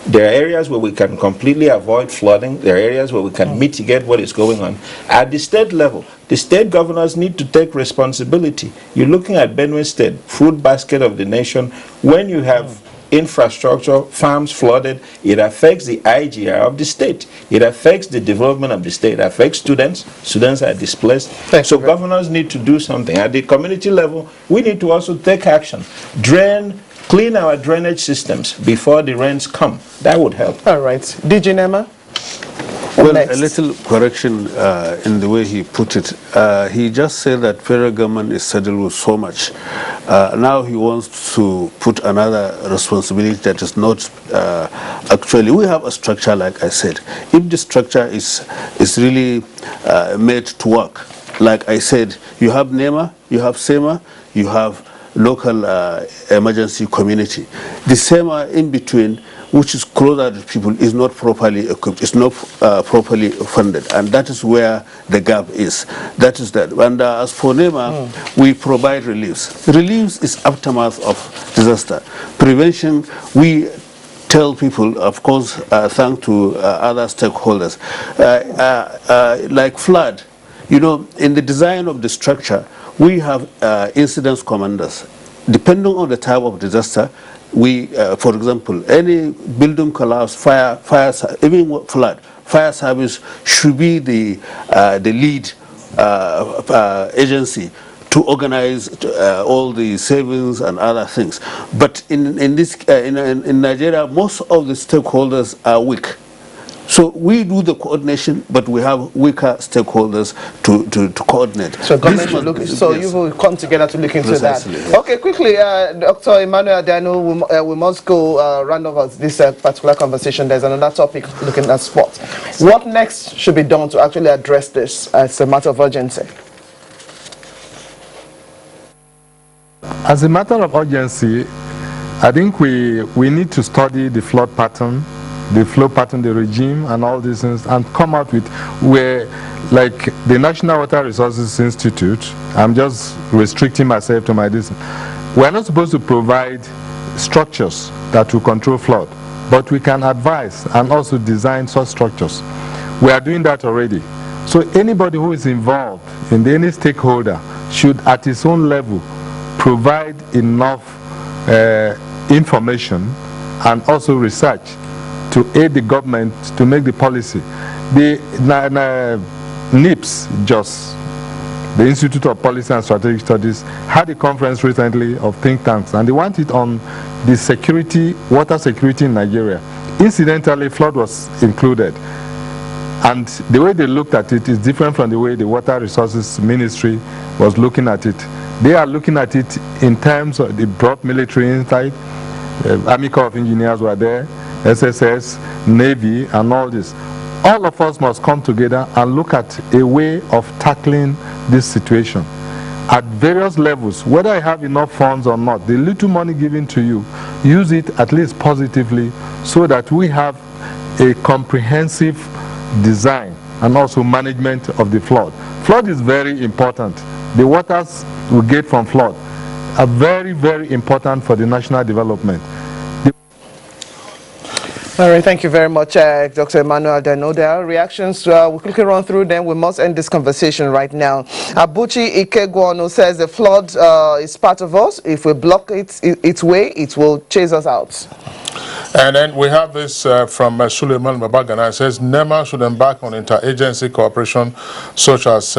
There are areas where we can completely avoid flooding. There are areas where we can mitigate what is going on. At the state level, the state governors need to take responsibility. You're looking at Benue State, food basket of the nation. When you have infrastructure, farms flooded, it affects the IGR of the state. It affects the development of the state. It affects students. Students are displaced. So governors need to do something. At the community level, we need to also take action. Clean our drainage systems before the rains come. That would help. All right. DG Nema? Well, a little correction in the way he put it. He just said that federal government is saddled with so much. Now he wants to put another responsibility that is not actually. We have a structure, like I said. If the structure is really made to work, like I said, you have NEMA, you have SEMA, you have local emergency community. The SEMA in between, which is closer to people, is not properly equipped, it's not properly funded, and that is where the gap is. That is that. And as for NEMA, we provide reliefs. Reliefs is aftermath of disaster. Prevention, we tell people, of course, thanks to other stakeholders, like flood. You know, in the design of the structure, we have incident commanders. Depending on the type of disaster, we, for example, any building collapse, fire, even flood, fire service should be the lead agency to organize all the savings and other things. But in Nigeria, most of the stakeholders are weak. So we do the coordination, but we have weaker stakeholders to coordinate. So government should look. So yes. You will come together to look into Precisely, that. yes. Okay, quickly, Dr. Emmanuel Adano, we must go round off this particular conversation. There's another topic looking at sports. What next should be done to actually address this as a matter of urgency? As a matter of urgency, I think we need to study the flood pattern, the flow pattern, the regime, and all these things, and come out with where, like the National Water Resources Institute, I'm just restricting myself to my distance. We're not supposed to provide structures that will control flood, but we can advise and also design such structures. We are doing that already. So anybody who is involved in any stakeholder should, at his own level, provide enough information and also research to aid the government to make the policy. The NIPS, the Institute of Policy and Strategic Studies, had a conference recently of think tanks, and they want it on the security, water security in Nigeria. Incidentally, flood was included. And the way they looked at it is different from the way the Water Resources Ministry was looking at it. They are looking at it in terms of the broad military insight. Army Corps of Engineers were there, SSS, Navy, and all this. All of us must come together and look at a way of tackling this situation at various levels, whether I have enough funds or not. The little money given to you, use it at least positively so that we have a comprehensive design and also management of the flood. Flood is very important. The waters we get from flood are very, very important for the national development. All right, thank you very much, Dr. Emmanuel Denoda. Reactions, we'll quickly run through them. We must end this conversation right now. Abuchi Ikegwano says the flood is part of us. If we block its way, it will chase us out. And then we have this from Suleiman Babagana. It says NEMA should embark on interagency cooperation such as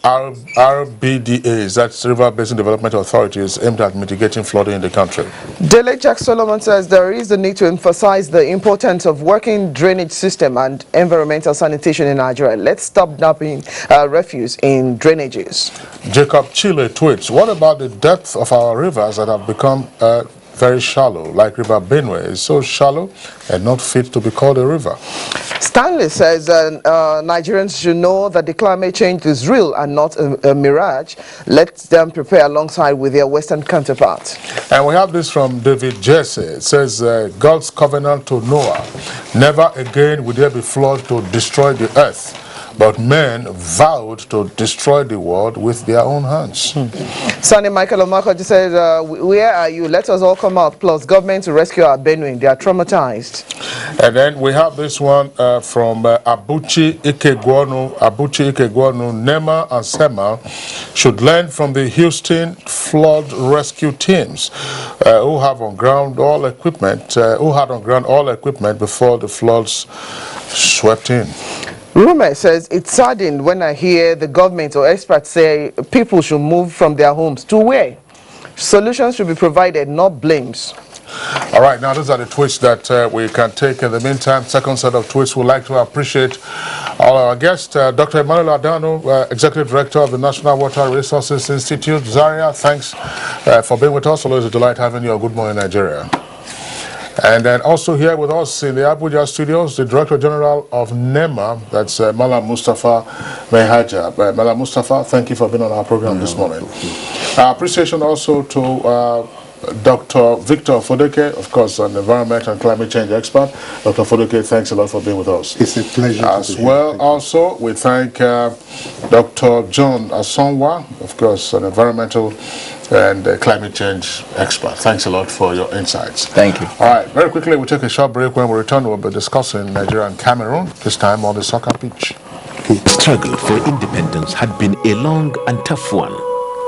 RBDAs, that's River Basin Development Authorities, aimed at mitigating flooding in the country. Dele Jack Solomon says there is a need to emphasize the importance of working drainage system and environmental sanitation in Nigeria. Let's stop dumping refuse in drainages. Jacob Chile tweets, what about the depth of our rivers that have become very shallow, like River Benue is so shallow and not fit to be called a river? Stanley says Nigerians should know that the climate change is real and not a mirage. Let them prepare alongside with their Western counterparts. And we have this from David Jesse. It says, God's covenant to Noah, never again will there be flood to destroy the earth. But men vowed to destroy the world with their own hands. Sonny Michael Omako just said, where are you? Let us all come out, plus government to rescue our Benue. They are traumatized. And then we have this one from Abuchi Ikegwano. Abuchi Ikegwano, NEMA and SEMA should learn from the Houston flood rescue teams who have on ground all equipment, who had on ground all equipment before the floods swept in. Rumor says it's saddened when I hear the government or experts say people should move from their homes to where? Solutions should be provided, not blames. All right, now those are the tweets that we can take. In the meantime, second set of tweets, we'd like to appreciate all our guests. Dr. Emmanuel Adano, Executive Director of the National Water Resources Institute. Zaria, thanks for being with us. Always a delight having you on Good Morning Nigeria. And then also here with us in the Abuja studios, the Director General of NEMA, that's Malam Mustafa Mehaja. Malam Mustafa, thank you for being on our program this morning. Appreciation also to Dr. Victor Fodeke, of course, an environment and climate change expert. Dr. Fodeke, thanks a lot for being with us. It's a pleasure. As well, also, we thank Dr. John Asonwa, of course, an environmental and climate change expert. Thanks a lot for your insights. Thank you. All right, very quickly, we'll take a short break. When we return, we'll be discussing Nigeria and Cameroon, this time on the soccer pitch. Struggle for independence had been a long and tough one.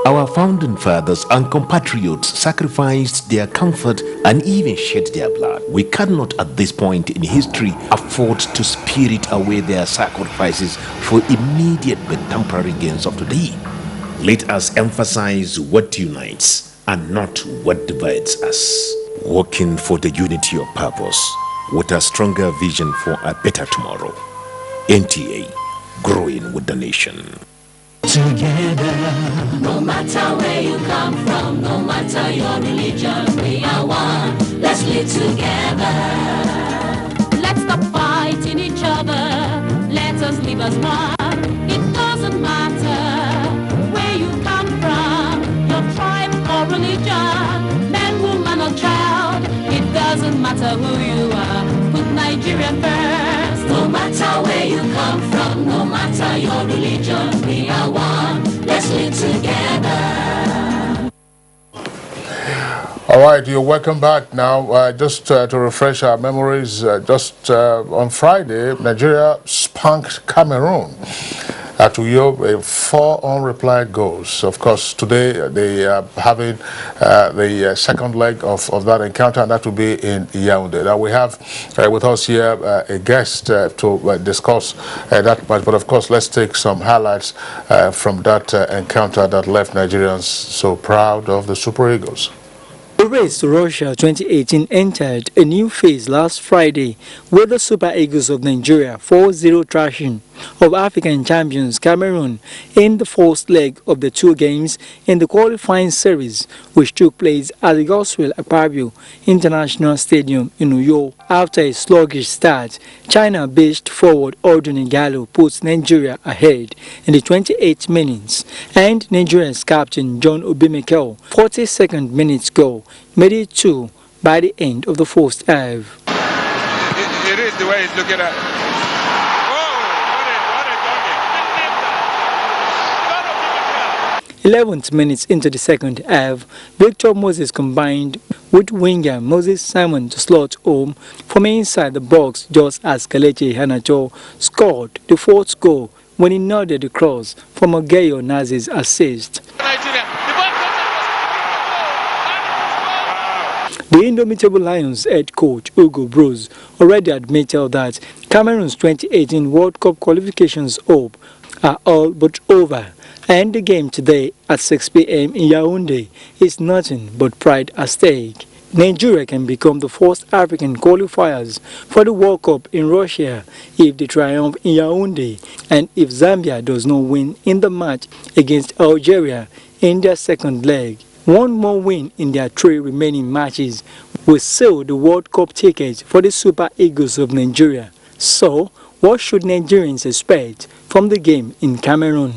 Our founding fathers and compatriots sacrificed their comfort and even shed their blood. We cannot at this point in history afford to spirit away their sacrifices for immediate but temporary gains of today. Let us emphasize what unites and not what divides us. Working for the unity of purpose with a stronger vision for a better tomorrow. NTA, growing with the nation. Together, no matter where you come from, no matter your religion, we are one. Let's live together. Let's stop fighting each other. Let us live as one. It doesn't matter where you come from, your tribe or religion, man, woman or child. It doesn't matter who you are. Put Nigeria first. No matter where you come from, no matter your religion, we are one. Let's live together. All right, you're welcome back now. Just to refresh our memories, on Friday, Nigeria spanked Cameroon at Uyo, 4 unreplied goals. Of course, today they are having the second leg of that encounter, and that will be in Yaoundé. Now we have with us here a guest to discuss that match, but of course let's take some highlights from that encounter that left Nigerians so proud of the Super Eagles. The race to Russia 2018 entered a new phase last Friday with the Super Eagles of Nigeria 4-0 thrashing of African champions Cameroon in the first leg of the 2 games in the qualifying series, which took place at the Godswill Akpabio International Stadium in Uyo. After a sluggish start, China-based forward Odun Igalo puts Nigeria ahead in the 28th minutes, and Nigeria's captain John Obimekel 42nd minutes goal made it 2 by the end of the first half. It is the way he's looking at it. 11 11th minute into the second half, Victor Moses combined with winger Moses Simon to slot home from inside the box just as Kelechi Iheanacho scored the fourth goal when he nodded the cross from Ogeyo Nazi's assist. The indomitable Lions head coach Hugo Broos already admitted that Cameroon's 2018 World Cup qualifications hope are all but over, and the game today at 6 p.m. in Yaoundé is nothing but pride at stake. Nigeria can become the first African qualifiers for the World Cup in Russia if they triumph in Yaoundé and if Zambia does not win in the match against Algeria in their second leg. One more win in their 3 remaining matches will seal the World Cup ticket for the Super Eagles of Nigeria. So, what should Nigerians expect from the game in Cameroon?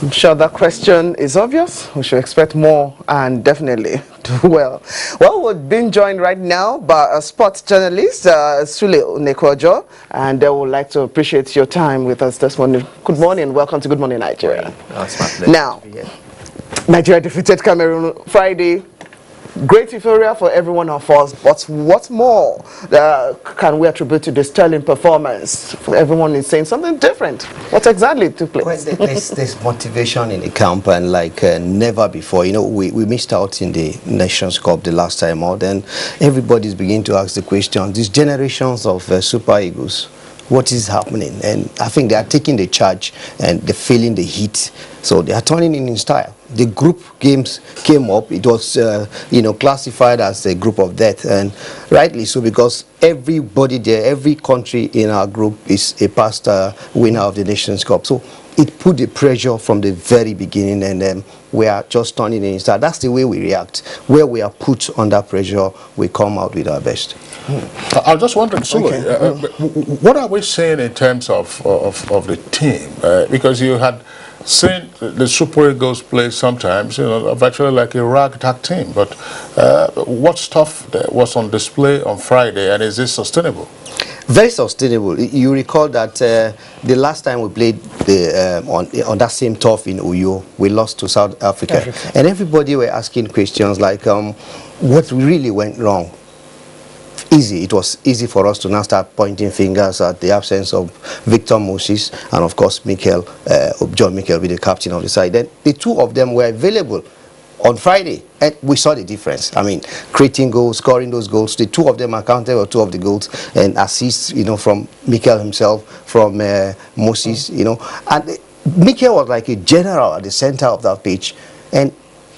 I'm sure that question is obvious. We should expect more and definitely do well. Well, we're being joined right now by a sports journalist, Sule Nekojo, and they would like to appreciate your time with us this morning. Good morning. Welcome to Good Morning Nigeria. That's my pleasure. Now, Nigeria defeated Cameroon Friday. Great euphoria for every one of us, but what more can we attribute to the sterling performance? Everyone is saying something different. What exactly took place? Well, there's motivation in the camp, and like never before. You know, we missed out in the Nations Cup the last time out, and everybody's beginning to ask the question, these generations of Super Eagles, what is happening? And I think they are taking the charge and they're feeling the heat. So they are turning in style. The group games came up. It was, classified as a group of death, and rightly so, because everybody there, every country in our group is a past winner of the Nations Cup. So it put the pressure from the very beginning, and we are just turning in style. That's the way we react. Where we are put under pressure, we come out with our best. I was just wondering, Sule, what are we saying in terms of the team? Because you had seen the Super Eagles play sometimes, virtually like a ragtag team. But what stuff was on display on Friday, and is this sustainable? Very sustainable. You recall that the last time we played on that same turf in Uyo, we lost to South Africa. And everybody were asking questions like, what really went wrong? It was easy for us to now start pointing fingers at the absence of Victor Moses and of course John Mikel with the captain of the side. Then the two of them were available on Friday, and we saw the difference. I mean, creating goals, scoring those goals. The two of them accounted for 2 of the goals, and assists, from Mikel himself, from Moses, And Mikel was like a general at the center of that pitch, and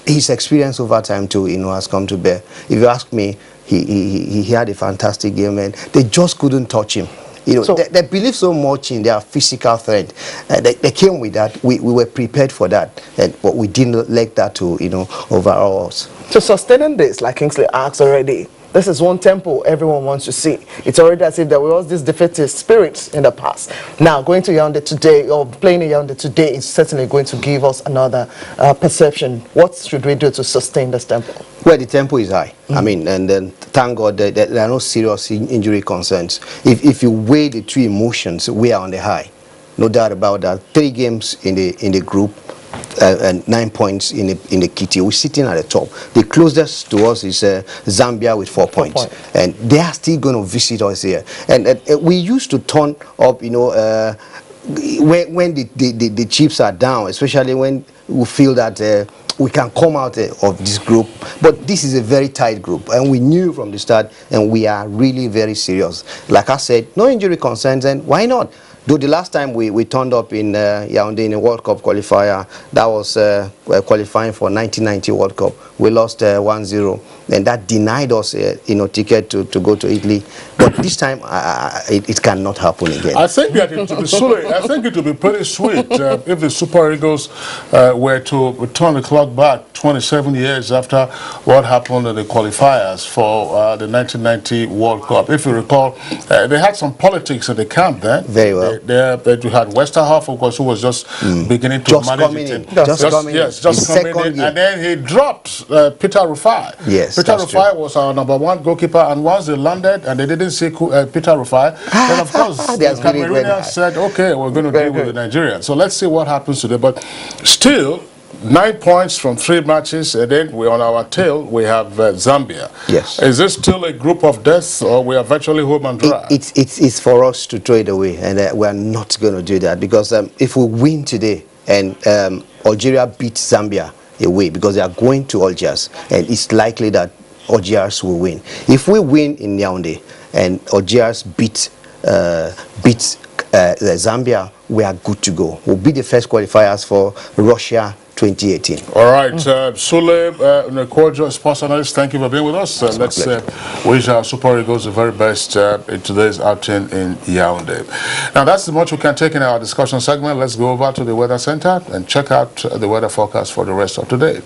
his experience over time too, has come to bear. If you ask me, he had a fantastic game, and they just couldn't touch him. They believe so much in their physical threat. They came with that. We were prepared for that, but we didn't let that to overall us. So sustaining this, like Kingsley asked already, this is one tempo everyone wants to see. It's already as if there was this defeatist spirits in the past. Now, going to Yaoundé today, or playing in Yaoundé today, is certainly going to give us another perception. What should we do to sustain this tempo? Well, the tempo is high. I mean, and then thank God that there are no serious injury concerns. If you weigh the 2 emotions, we are on the high. No doubt about that. 3 games in the group, and 9 points in the kitty. We're sitting at the top. The closest to us is Zambia with 4 points, and they are still going to visit us here. And we used to turn up, when the chips are down, especially when we feel that we can come out of this group. But this is a very tight group, and we knew from the start, and we are really very serious. Like I said, no injury concerns, and why not? Though the last time we turned up in Yaoundé in a World Cup qualifier, that was qualifying for 1990 World Cup. We lost 1-0, and that denied us ticket to go to Italy. But this time, it cannot happen again. I think that it would be pretty sweet if the Super Eagles were to return the clock back 27 years after what happened in the qualifiers for the 1990 World Cup. If you recall, they had some politics in the camp then. Very well. You had Westerhoff, of course, who was just beginning to manage the team. Just coming in. And then he dropped Peter Rufai. Yes, Peter Rufai was our #1 goalkeeper, and once they landed and they didn't see Peter Rufai, then of course the Cameroonians said, okay, we're going to deal with the Nigerians. So let's see what happens today. But still, 9 points from 3 matches, and then we're on our tail. We have Zambia. Yes. Is this still a group of death, or we are virtually home and dry? It's for us to throw it away, and we are not going to do that, because if we win today and Algeria beats Zambia away, because they are going to Algiers, and it's likely that Algiers will win. If we win in Yaoundé and Algiers beats Zambia, we are good to go. We'll be the first qualifiers for Russia 2018. All right, Sule Nkojo, sports analyst, thank you for being with us. Let's wish our Super Eagles the very best in today's outing in Yaoundé. Now, that's much we can take in our discussion segment. Let's go over to the weather center and check out the weather forecast for the rest of today.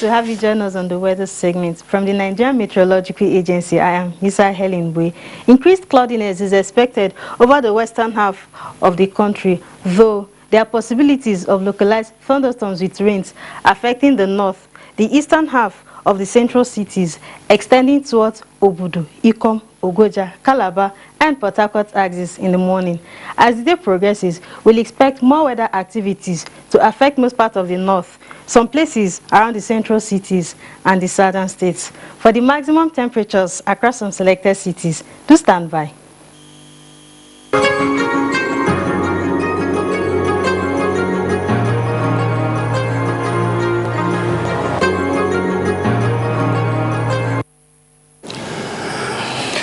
To have you join us on the weather segment. From the Nigerian Meteorological Agency, I am Misa Helen Bui. Increased cloudiness is expected over the western half of the country, though there are possibilities of localized thunderstorms with rains affecting the north, the eastern half of the central cities, extending towards Obudu, Ikom, Ogoja, Calabar, and Port Harcourt axis in the morning. As the day progresses, we'll expect more weather activities to affect most parts of the north, some places around the central cities and the southern states. For the maximum temperatures across some selected cities, do stand by.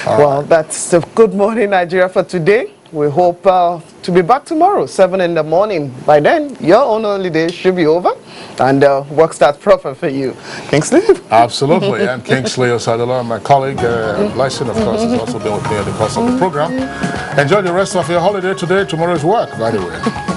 Well, that's the Good Morning Nigeria for today. We hope to be back tomorrow, 7 in the morning. By then, your own holiday should be over and work starts proper for you. Kingsley? Absolutely. I'm Kingsley Osadolo, and my colleague, Lyson, of course, has also been with me in the course of the program. Enjoy the rest of your holiday today. Tomorrow's work, by the way.